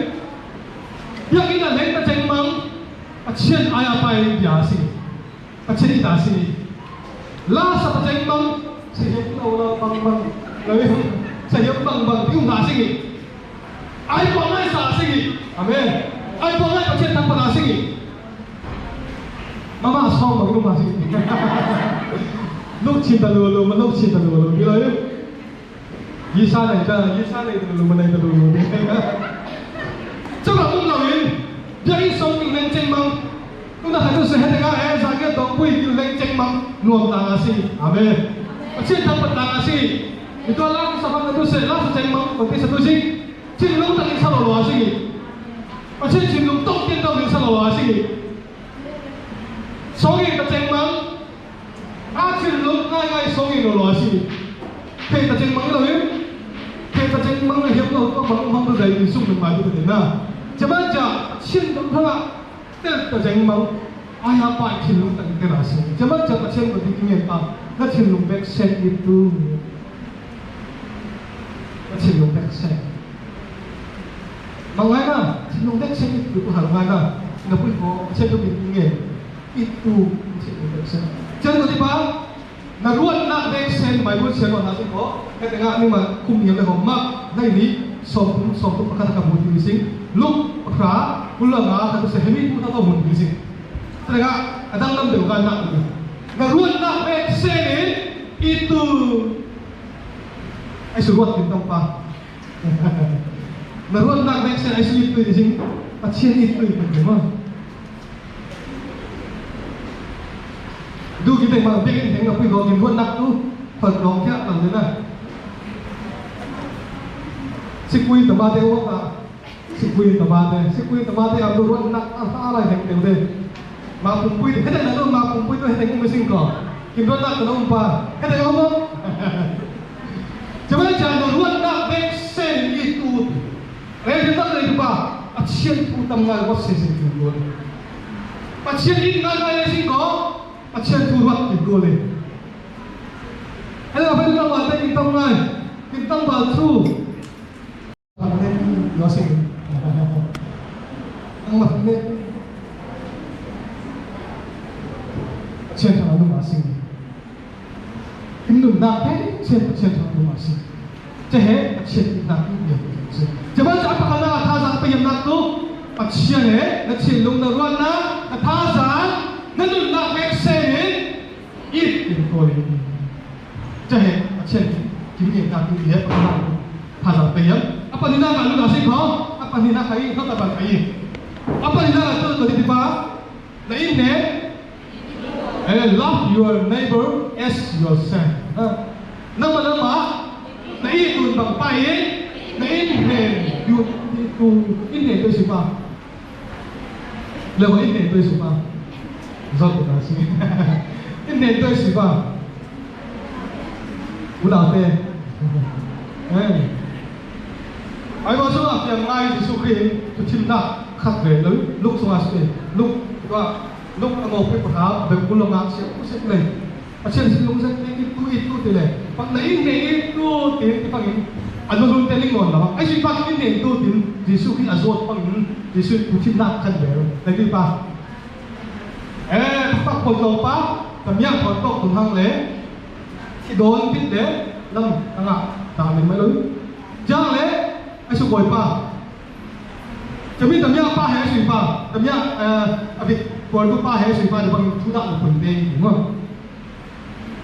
อย่างนี้นั่นเห็นตะเจงมังปัจเจียนอายาไปยาสิปัจเจียนอิดาสิลาสัตะเจงมังเสียงเราบังเราเห็นเสียงบังที่อุ้งหาสิไอ้ปองไอ้สาสิอเมนไอ้ปองไอ้ปัจเจียนทั้งปนาสิมาม่าชอบมาลูกมาสิลูกชินตะลูมันลูกชินตะลูนี่เลยยี่ชาไหนจ้ายี่ชาไหนตะลูมันไหนตะลูเจ้าหน้าที่เราเองยังส่งเงินเจงมังคุณน่าจะเสียให้ได้ไอ้สายเกี่ยวกับคุยเงินเจงมังรวมต่างอาศีอเมนปัจเจียนทั้งปนาสิitu lah sama itu selah sejak mau berarti satu sih cilung tak bisa lalu sih macam cilung tok dia tak bisa lalu sih songi sejak mau cilung ngai songi lalu sih kayak sejak mau itu kayak sejak mau yang hidup tu bang tu dari isu memang itu betul na coba aja cilung tu lah sejak mau ayah apa cilung tak kena sih coba aja cilung berdikinya apa lah cilung backset ituชินลงแบกเซนบางไงนะชินลงแบกเซนอีกตัวหางไงนะนับพูดพอเช่นตัวบินเงี้ยอีกตัวชินลงแบกเซนเจ้าตัวที่บ้านนักรวดนักแบกเซนหมายพูดเชื่อว่าหาสิ่งของแค่แต่งานนี่มาคุมอย่างไรของมากได้นี้สองตัวประกันกับหุ่นดีสิ่งลูกปลาบุลงาแต่ตัวเสียให้มีผู้ต้องหุ่นดีสิ่งแต่งานอาจารย์นำเดี๋ยวกันนักรวดนักแบกเซนอีกตัวไอ้สุรวดกินต้องปะนารุนนักแบกเซนไอ้สุริตุยจริงปัจเจียนอีตุยเป็นมั้งดูกี่เป็นมาเด็กเห็นกับพี่น้องกินรุ่นนักดูเปิดลองแค่ต่างเลยนะสิคุยต่อมาเดี๋ยวว่าสิคุยต่อมาเดี๋ยวเอาดูรุ่นนักอะไรแห่งเดียวเลยมาปุ่มปุ้ยให้ได้นะลูกมาปุ่มปุ้ยด้วยให้ได้กุ้งไม่สิ่งก่อนกินรุ่นนักกับน้องปลาให้ได้เอามั้งจะไม่ใช่นรวนนักเบกเซนอีตูเรื่องที่ตั้งเลยดูป่ะอาเชียนทูทำงานวัดเซนสิงห์อาเชียนอีกงานอะไรสิงห์อาเชียนทูวัดสิงห์เลยให้เราไปดูกันว่าได้กินตั้งไงกินตั้งบาททูทำเล่นยอสิงห์ตั้งมาทำเล่นอาเชียนทำอะไรมาสิงห์กินหนุ่มนักแท้เชียนทำมาสิจะเห็นเชียนนักเดียวจะมาจากพระนาท่าสังไปยังนักตู้ปัจเชียนเหและเชียนลงนรวนนะท่าสังนั่นหนุ่มนักแม็กเซนอีกเป็นตัวเลยจะเห็นปัจเชียนกินเองนักเดียวพระนาท่าสังไปยังapa ni nak lu kasih kau apa panina kai no ta ban kai apa ni na to di ba na in ne love your neighbor as yourself na ma na i tun bang pai na in ne you to in ne to si ba le wa in ne to si ba zot ta si in ne to si ba udah te ai bao giờ yang lai Giêsu Christ tu chim na khắc về lối lúc xong rồi lúc ngồi cái bậc thang về cung long ngạc sẽ này ở trên xin long sẽ cái tu thế này bằng lấy này tu tiền cái bằng anh luôn tên linh hồn đó anh chỉ bằng cái này tu tiền Giêsu Christ azot bằng Giêsu tu chim na khắc về đấy đi ba bắtคนโตป้าแต่ยังคนโตถึงทางเละที่โดนพิษเละนั่งต่างตามไม่รู้จ้างเละไอ้สุกอยป้าจะมีแต่เมียป้าแห่สุยป้าแต่เมียอภิกวนป้าแห่สุยป้าเดี๋ยวบางทุดักคนเดียวมั้ง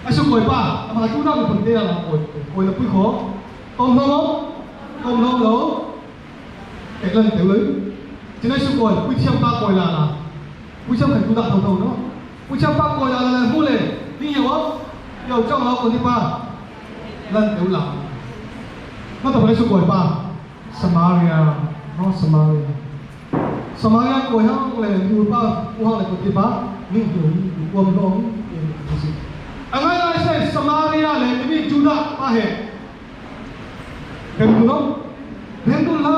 ไอ้สุกอยป้ามาทุดักคนเดียวละโอยละปุ้ยขอต้มน้องเด็กเล่นเดี๋ยวเลยจะได้สุกอยปุ้ยเชี่ยวป้าคอยละปุ้ยเชี่ยวขันทุดักเท่าเนาะปุ้ยเชี่ยวป้าคอยละพูดเลยนี่เหรอเดี๋ยวจ้องเราคนที่ป้าเล่นเดี๋ยวหลังมาต่อไปสุกอยป้าสมาเรียเนาะสมาเรียกวยห้องเลยดูป้าห้องเลยกุฏิป้านี่อยู่วงน้องอะไรใช่สมาเรียเลยที่มีจูดาป้าเหรเห็นดูเนาะเห็นดูละ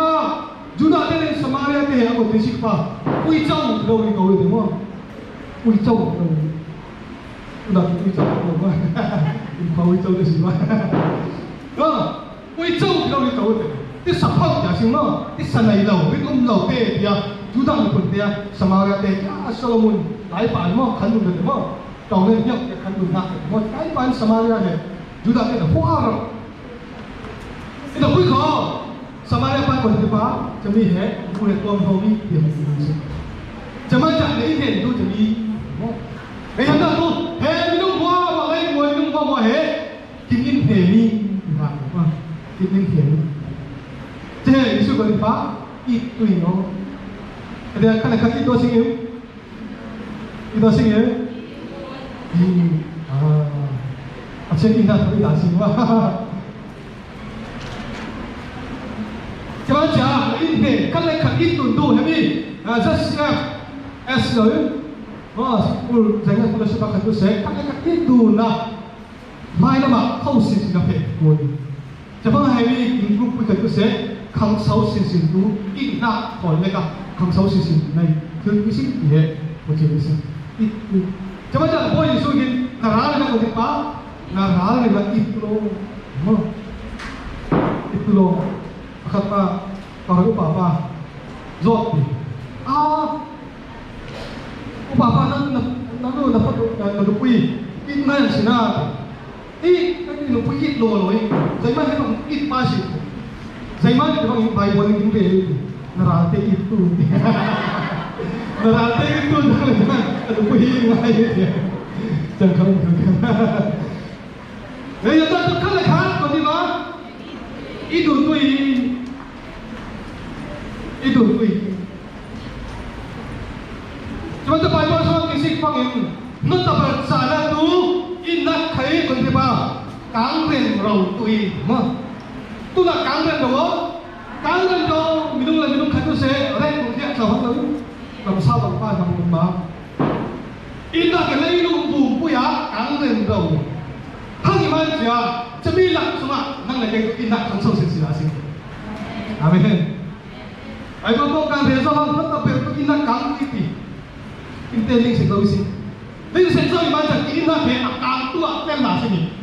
จูดาเนี่ยสมาเรียที่เหรอกุฏิสิป้าอุ้ยเจ้าเราอีกเอาเลยมั้งอุ้ยเจ้าเราจูดาอุ้ยเจ้าเราว่าอีกเขาอุ้ยเจ้าได้สิว่าอุ้ยเจ้าเราอีกเอาเลยที่สัพพะอย่าชิงเนาะที่สันไหนเราไม่ต้องเราเตะเดียจูดังคนเดียสมาร์ทเตะโซโลมอนหลายป่านมั่งขันดูเลยมั่งตองเล่นเนี่ยขันดูหนักมั่งหลายป่านสมาร์ทเนี่ยจูดังเนี่ยหัวเราที่เราคุยขอสมาร์ทป่านคนที่ป้าจะมีเหตุผู้เล่นตัวเขามีเดียวจะมาจากไหนเห็นดูจะมีเฮ้ยฮันน่าดูเฮ้ยมีนุ่งหัวว่าอะไรมวยนุ่งหัวว่าเฮ้กินกินเฮ้นี่ว่ากินกินเฮ้เจ้ยิสุกริป้าอีตุยโน่เดี๋ยวกันเลยตัวสิ่งตัวสิ่งอาเช่นนี้นะที่ด่าสิ่งว่าจะมาจากอินเดียกันเลยขัดอินตุนดูเห็นไหมจะเสียเอสเลยว่าคุณจะงั้นคุณจะสบายขัดตัวเสียกันเลยขัดอินตุนนะไม่นะมาเข้าสิ่งกับเพจคุณจะมาให้มีอินกรุ๊ปไปขัดตัวเสียคำเสาสิ่งดูอีกนักถอยเลยกับคำเสาสิ่งในคือวิสิ่งเดียวว่าจะวิสิ่งอีกจะมาจากพ่อยิสุกินนาราเลยนะคนที่ป้านาราเลยนะอีกโลขัดป้าป้ารู้ป้าจดดิป้านั่นดูนะพ่อนั่นดูปีอีกนั่นสินะอีกนั่นดูปีอีกโลเลยใจมันให้มันอีกป้าสิZaman itu orang bayi boleh juga, nerate itu, jangan ada puing lagi dia, jangan kalau. Yang tu kalau kan kau ni mah, itu. Cuma tu bayi boleh soal kisah pangin, nanti bersalah tu, inak kaya kau ni mah, kangren rau tui, mah. Tu nak kangen tu, minum kan tu saya, orang tu dia tahu tu, kalau sahabat apa yang mengumba, indah kalau minum bumbu ya kangen tu, hang iman dia, cemilan semua, nang lagi indah kan so sensasi. Amin. Ayo bukan reza hang tapi indah kangen itu, inteling sekali sih. Ini sensasi iman jadi indah dia akan tu apa yang sini,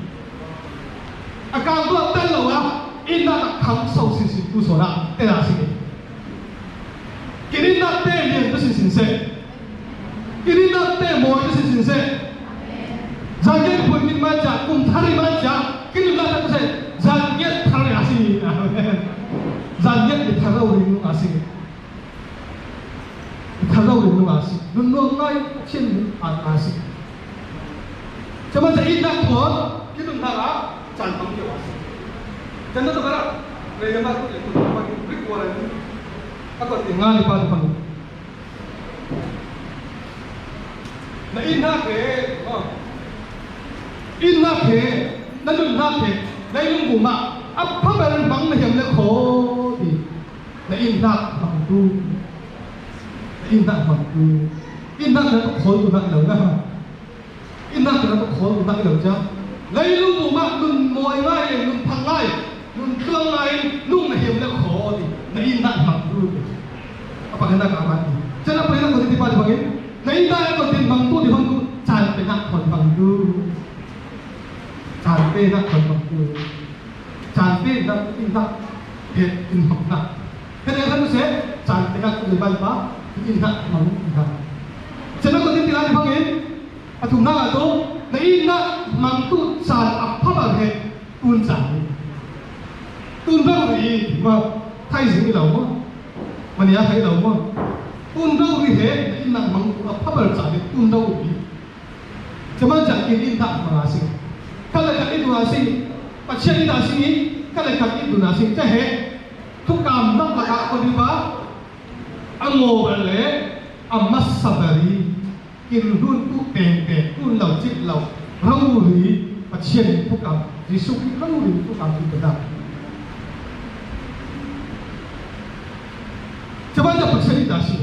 akan tu apa yang lawa. Indah tak kau sisi tu sorak, tidak sih. Kini nak teh dia tu sisi sih. Kini nak teh mau tu sisi sih. Jangan pun kita baca, kumthari baca. Kini nak tu sih. Jangan thari asing. Jangan dithara orang asing. Dithara orang asing. Nunung ngai chin asing. Cuma jadi indah pun kita thara jangan dia asing. Jangan tu berat. Mereka masuk itu bagi break warna ini. Ako tinggal di pada pang. Na inna ke, na lun na ke, na yung buma. Apa baru bang na yang lekho di. Na inna bang tu, inna na tu khol tu nak lau na. Inna na tu khol tu nak lau ja. Na yung buma lun moy ngai, lun phang ngai, lun kelang ngai, lung na yang lekho di. Na inna bang tu. Apa kena kawan? Jangan pernah kau tiba di bangin. Na inna kau tin bang tu di bang tu. Chan pe nak kon bang tu. Chan pe nak kon bang tu. Chan pe nak inna het in hok nak. Kena kan tu se chan pe nak kon bang pa inna bang inna. Jangan kau tin tiba di bangin. Atum nak tu na inna bang tu chan apa bang het tun chan. Tun bang ni ma thai sing lau ma. Mana ya thai lau ma. Tun bang ni het inna bang apa bang chan tun bang ni. Cuma jangan indah mengasih. Kalau kat itu ngasih, pasien itu ngasih ni. Kalau kat itu ngasih, cahaya tukam nak pakai apa di bawah? Anggo balik, amas sabari, kirun tu pengpeng, tu lau cik lau, rauri pasien tukam, risuk rauri tukam itu benar. Cuma jangan pasien itu ngasih.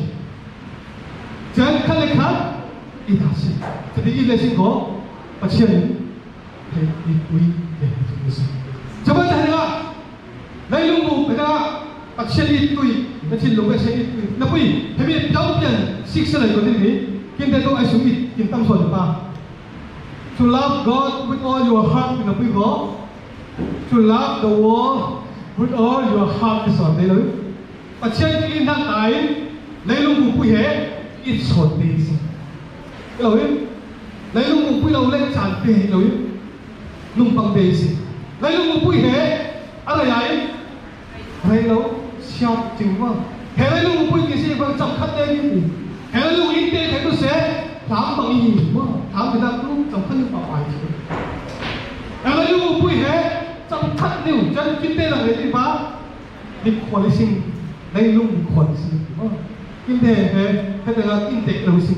Jangan kalau kat idasi. Jadi ini singko pasien ipui itu. Coba cakap, lain lumbu, mereka pasien ipui, pasien lumbu pasien ipui. Napui, kami jauh pian siksa lagi kau ini. Kita tu asumit kita masuk apa? To love God with all your heart, napui ko. To love the world with all your heart is on day. Pasien ini nak lain, lain lumbu pui it's on day. Lâu ấy, lấy lúc một quý lâu lên tràn về lâu ấy, lùng bằng đề gì, lấy lúc một quý hết, ăn là ấy, lấy lâu xeo chừng quá, hết lấy lúc một quý cái gì bằng chọc khát đen như thế, hết lấy lúc ít đen thấy tôi sẽ thám bằng gì quá, thám người ta lúc chọc khát như bảo bài chứ, hết lấy lúc một quý hết, chọc khát nhiều chân kinh tế là cái gì ba, đi khoan lấy sinh, lấy lúc khoan sinh, kinh tế hết là kinh tế lâu sinh.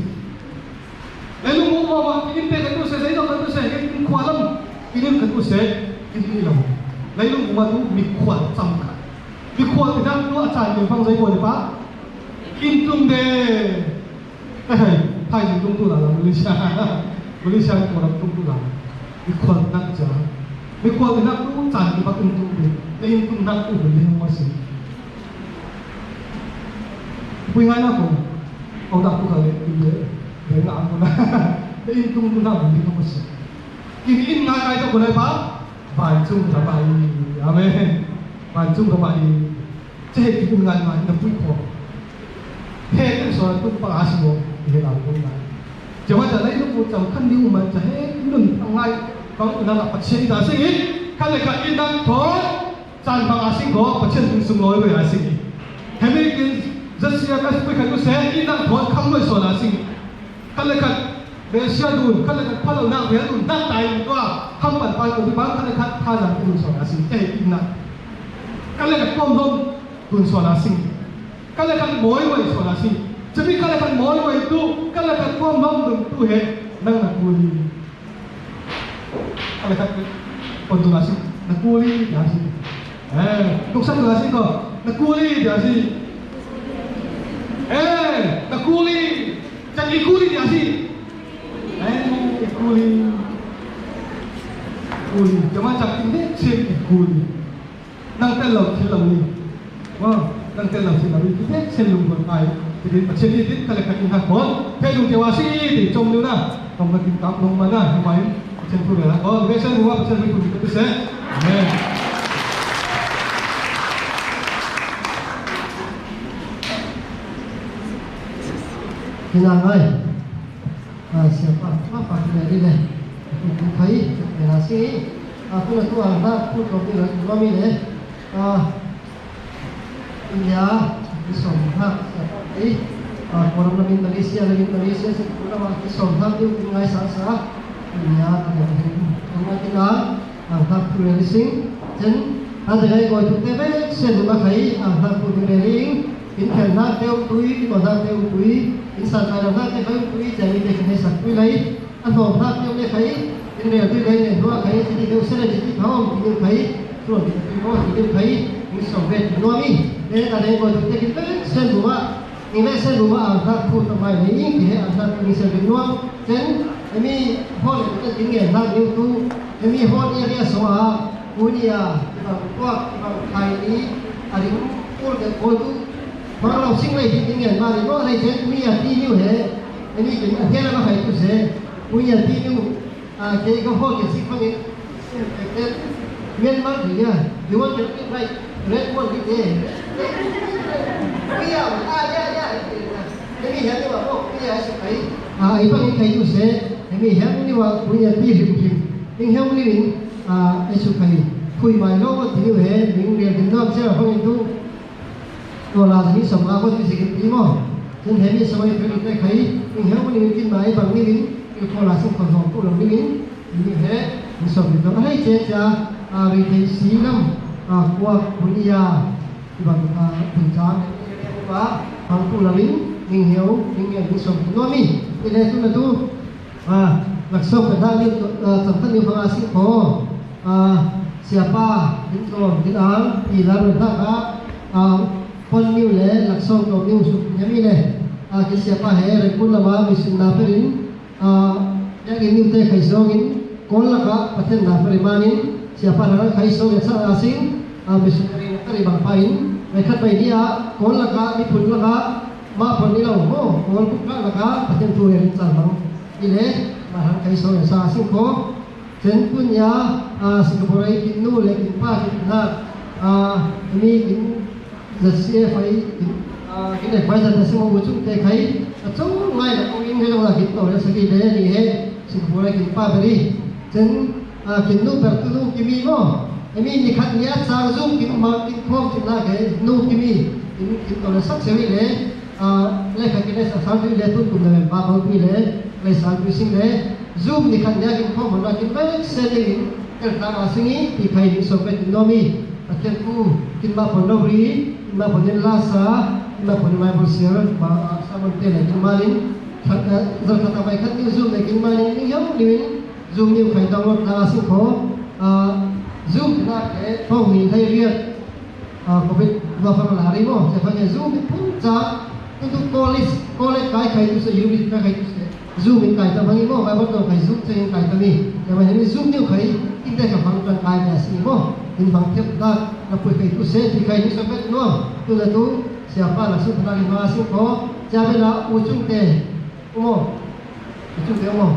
Lalu mau bawa ini kan tu saya kan tu saya ini kualam ini kan tu saya ini lah. Lalu mau tu mikkuat samkat. Mikkuat tidak tu acar yang bang saya boleh pak. Intung deh. Thai intung tu lah Malaysia. Malaysia orang intung tu lah. Mikkuat nak jah. Mikkuat tidak tu acar yang bang intung deh. Lalu intung nak tu boleh masih. Puingan aku. Kau tak tu kali ini. Dengan aku nak, ini tu nak beli apa sih? Ini ngai tu boleh apa? Bantu dapat ini, amen. Bantu dapat ini. Cek itu ngai nak pun kau. Hei, soal tu pengasih mo, ini aku ngai. Jangan jadi itu pun jauh kan di rumah cek itu ngai. Kau nak pasien dah sini, kalau kau ini thor, jangan pengasih kau pasien tu semua itu asing. Kami ini jadi apa seperti itu saya ini thor kamu soal asing. Kalau kat Malaysia dulu, kalau kat Palau nak dia dulu nak tahu tu hampan paling di bawah kalau kat Thailand dulu soal asing, inna. Kalau kat Komdom dulu soal asing, kalau kat Moiwai soal asing. Jadi kalau kat Moiwai itu, kalau kat Komdom dulu tu nang nak kuli. Kalau kat Komdom asing, nak kuli asing. Tuksan tu asing ko, nak kuli asing. Nak kuli. Jangan ikuli dia sih. Ikuli. Jangan cakap ini cek ikuli. Nang telau telau ni. Wah, nang telau telau ni. Kita selum berkai. Jadi macam ni kalau kita nak pun, pelung jawasi di jom ni lah. Kamu nak kita long mana? Main macam tu lah. Oh, biasa buat macam itu kita tu Amen. Hilang siapa apa dia ni? Aku thấy là sĩ aku là tu ang na tu ko ni lo mi le India isom ha ai orang lagi Malaysia se pura isom ha tu ngai sa India ada orang kita ang ha pluralism jen ada gai ko tu te be se ma khai ang ha pluralism in kan เตียวตุยที่ก่อนทางเตียวตุยอินสันไปเราหน้าเตียวตุยจะมีเด็กในสัตว์ตุยเลยอันของภาพเตียวเนี่ยใครเป็นเรื่องตุยเลยเนี่ยว่าใครที่เดียวเส้นเลยที่เขาที่เดียวใครส่วนที่เดียวที่เดียวใครมีสองเวทนัวมีเนี่ยแต่ในบทที่กินเป็นเส้นรู้ว่านี่แม่เส้นรู้ว่าอ่านภาพพูดทำไมในยิ่งที่อ่านภาพมีเส้นเป็นนัวเช่นมีพ่อเนี่ยจะกินเงี้ยทางนิ้วตู้มีพ่อเนี่ยเรียกสวาอุนียาบางพวกบางไทยนี้อะไรพูดกันโอ้ยเพราะเราสิ่งไรที่กินเงี้ยมาเลยเพราะอะไรเช่นอุนียาที่นิ้วเหรออันนี้เป็นอันที่เราใครตัวเสียอุนียาที่นิ้วเกี่ยวกับพ่อเกี่ยวกับสิ่งพวกนี้เวียนมาถึงเนี่ยดูว่าจะเป็นไรเรื่องพวกนี้เองเนี่ยไม่มีเห็นว่าพวกนี้อะไรสักไอ้พวกนี้ใครตัวเสียไม่มีเห็นนี่ว่าอุนียาที่ริมริมยิ่งเห็นนี่เป็นไอ้สุขัยคุยมาโลกที่นี่เห็นยิ่งเรียนถึงนอกเสียพวกนี้ดูตัวเราที่สมัครก็ที่สิ่งที่มั่งจึงเห็นมีสมัยเป็นได้ใครยิ่งเห็นวันนี้กินมาไอ้บางนี่เป็นคือตัวเราสิ่งของของพวกเรานี่เป็นยิ่งเห็นมีสมัยตัวอะไรเจ้าจะวิธีสีน้ำกว่าบุญญาที่บางถึงจานว่าบางตัวเราเป็นยิ่งเหี่ยวยิ่งเห็นมีสมัยตัวมีที่เล่นตัวนั้นดูหลักสูตรการเรียนสำคัญอยู่ของอาชีพของsiapa intro diang ilar dah pon new le laksong to new nyami le ki siapa he rekul lawa misin na perin ya ini te khaisong in kon la ka pathen na perimanin siapa la khaisong ya sa asing misin tari bang pain rekhat pai dia kon la ka mi phun la ka ma pon ni lo ho kon puk la ka pathen tu rin sa bang ile ma han khaisong ya sa asing ko chen punya Singapore kin nu le kin pa kin na mi kin the CFI kin le pa da se mo chu te khai chung ngai la ko in he la kin to le saki le ni he Singapore kin pa beri chen kin nu per tu nu ki mi mo mi ni khat ya sa zum kin ma kin khom kin na ke nu ki mi kin to le sak se mi le le kha kin sa sa le tu tu le pa ba mi le sa tu sing le zoom ni kan dia kin khom ma kin ba se le kerta asingi ti khai ni sovet nomi aten ku kin ba pon ri kin ba pon lasa kin ba pon mai bosir ba samon te le kin malin khat zar khat bai khat ni zoom le kin malin ni yom ni zoom ni khai download na asing ko zoom na ke phong ni thai riat covid wa fa la ri mo se fa ne zoom pun cha tu college kai tu se yuri kai tu se zoom in kai ta bangi mo ba ba to kai zoom se in kai ta mi ya ba ni zoom ni khai in da ka bang tan kai na si mo in bang thep da na pui kai tu se ti kai ni so bet no tu la tu siapa la su ta ni ma si ko ja be la u chung te mo u chung te mo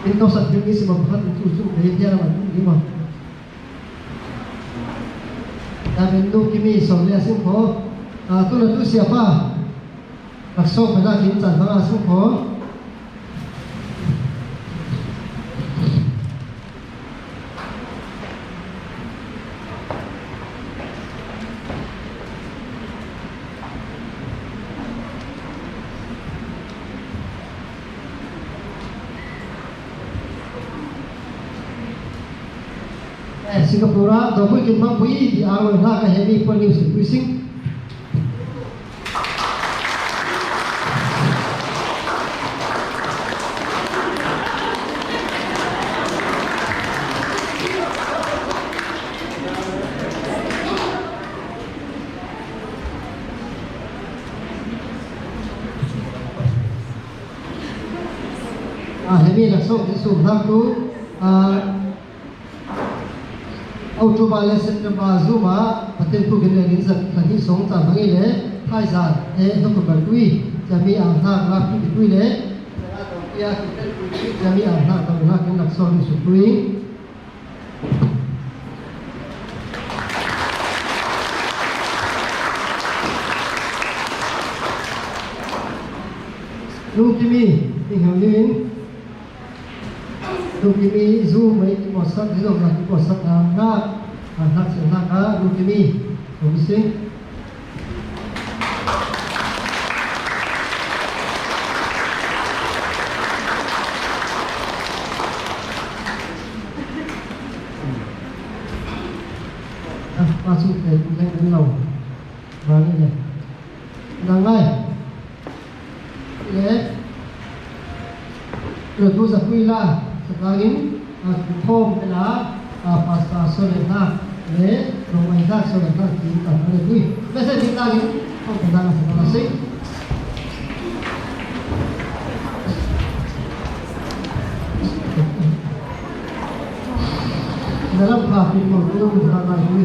in to sa ni si mo khat tu chung te ya ma ni mo da ben du ki mi so le si ko tu la tu siapaหลักโซ่ไปได้กินจันทร์พระราชขอสิงคโปร์โดยผู้กินมังคุยที่อารมณ์น่าจะเห็นมีคนนิวสิบวิสิงเห็นมีหลักสูตรที่สูงทั้งตัวเอาตัวบาลเซนต์บาซูมาปฏิบัติกันในริษัทที่สองจากนี้เลยท้ายจากต้องกำลังด้วยจะมีอ่างน้ำรับที่ด้วยเลยจะมีอ่างน้ำต้องรับกันหลักสูตรที่สุดด้วยลูกที่มีที่เขาเลี้ยงลูกที่มีซูมไม่ปลอดสักที่เราหลักปลอดสักทางหน้าทักเสียงหน้าขาลูกที่มีผมซิงมาสู้แต่แรงเรา วางนี่เลยนั่งไงเลยเราดูสักวิลาสักครั้งนี้โฮมเป็นภาษาโซเลนาเลยลงไปได้โซเลนาที่ตัดอะไรด้วยไม่ใช่ที่ตั้งนี้ต้องเป็นตั้งสักครั้งสิdalam praktik itu bukan lagi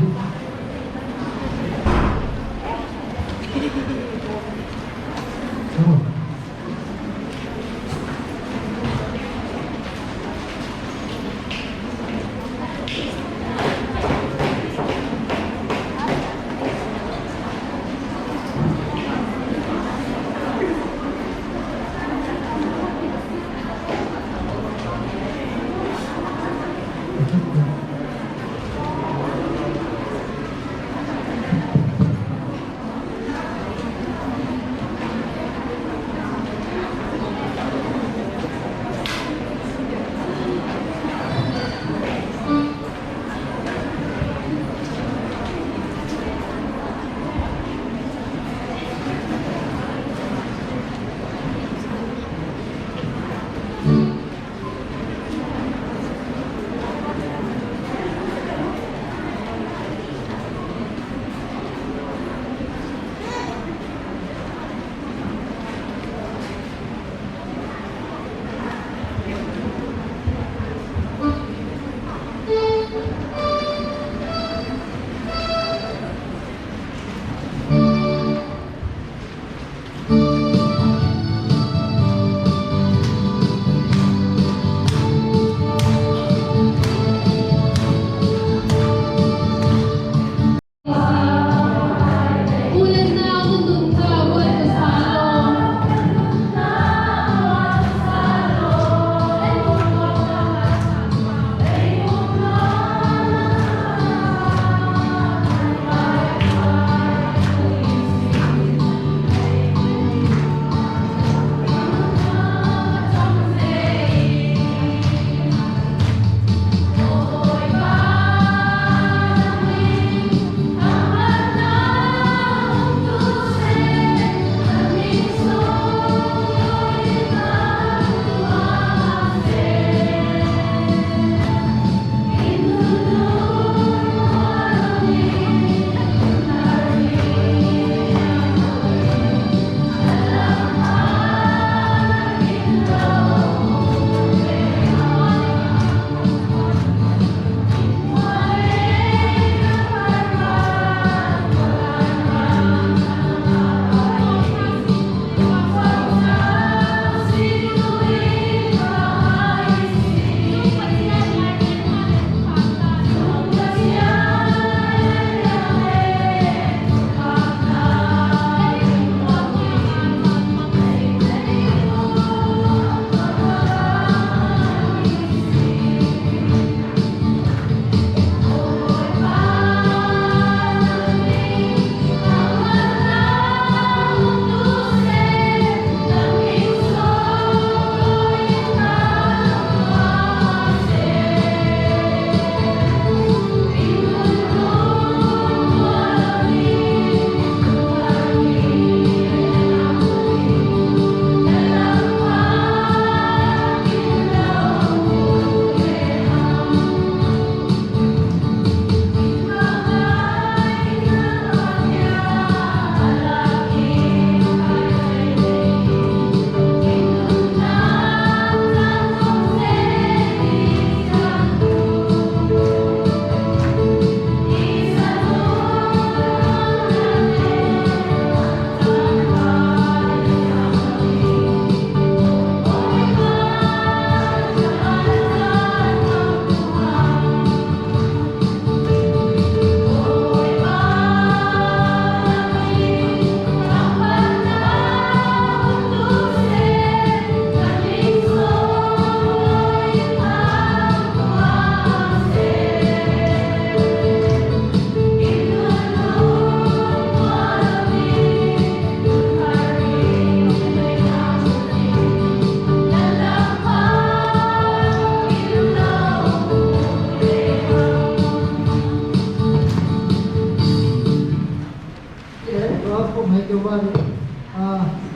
ว่าผมให้ดูว่า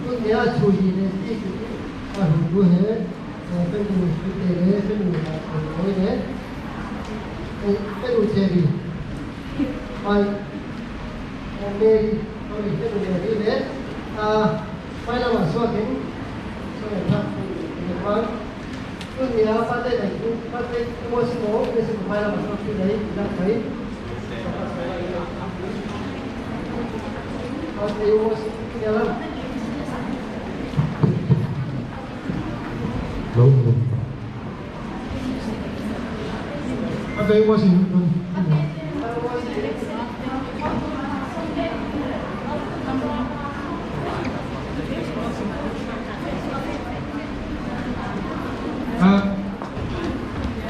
ตัวเนี้ยช่วยในที่ดูเหตุเป็นดูเป็นเรื่องเป็นดูอะไรเนี่ยเป็นดูเชลีไปเมย์เขาเรียกเป็นดูเมย์เนี่ยไปแล้วมาสวดกันสวดครับเดี๋ยวว่าตัวเนี้ยปัจจัยไหนปัจจัยตัวสมองเป็นสมองไปแล้วมาสวดที่ไหนได้ไหมปัจจัยว่าที่ไหนLho. Ada yang masih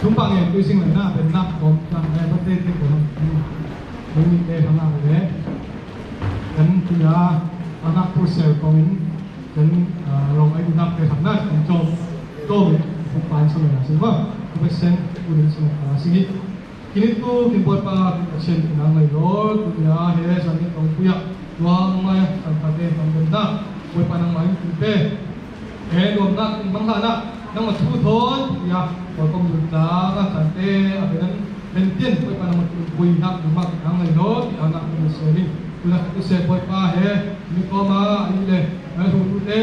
tumpang yang tu sing lena ben nak kom nak pate te ko ni te hama le kan tia anak pusel komin kan long ai nak te hamna jom to bukan sebenarnya sebab kepesen udah semua sini kini tu timbul pa kepesen nang lai lor tu dia he sangi tong puya dua mai santate tong benda boy panang mai timpe he dom nak bang sana nang ma thu thon ya boy kom benda ka sante abenan bentien boy panang boy nak mak nang lai lor anak ni sini ulah tu se boy pa he ni ko ma ile Nafute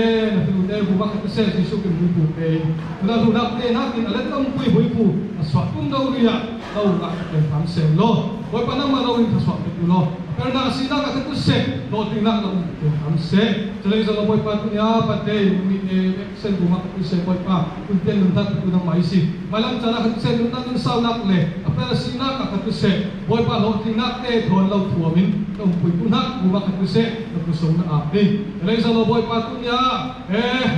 bumak itu saya sisuk ke buku ke. Kalau sudah nak alat kamu buku, aswat pun tahu dia, tahu nak tentang selo. Boy panang marawin aswat itu lo. Karena asina kat itu se, lo tinggal kamu tentang se. Jadi kalau boy patunya pakai ini sel bumak itu se boy pa, kuntian luntat itu nama isi. Malam cara kat se luntat itu saunak le. Apa asina kat itu se, boy pa lo tinggal ke thon lo tuamin. Kamu pun nak bumak itu se, lo sung na api. Jadi kalau boy patunya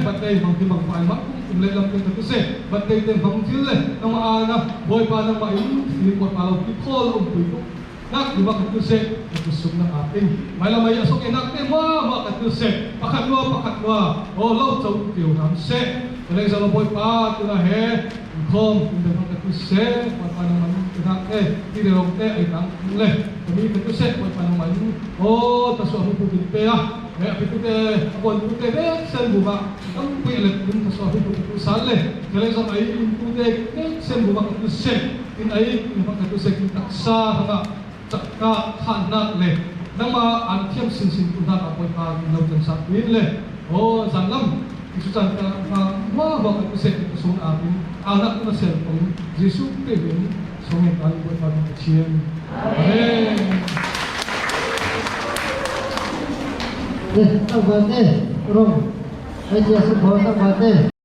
batay bang paay mak kumle lang kin to se batay ten bang til nang maana boy pa nang mai ni ko pa lo kol puy nak di bak to se kusog na atin may lamay asok enak te ma to se pakatwa o lo chaw tiu nam se kale sa lo boy pa tu na he khom kin bang to se pa nang man nak ti de rong te ai tang le kami to se boy pa nang man o taso hu pu pe api tu te abon tu te sen buba ang pilet dun sa sabi ko sale kale sa ai tu te sen buba tu se in ai in pa tu se kin taksa nga takka khana le nama an thiam sin tu na ka poi pa no tan sa win le o zanlam isu chan ka ma ba tu se tu sun a pin anak tu se ko jesu te bin songe ka poi pa tu chien amen tak bate, rom. Aja sebab tak bate.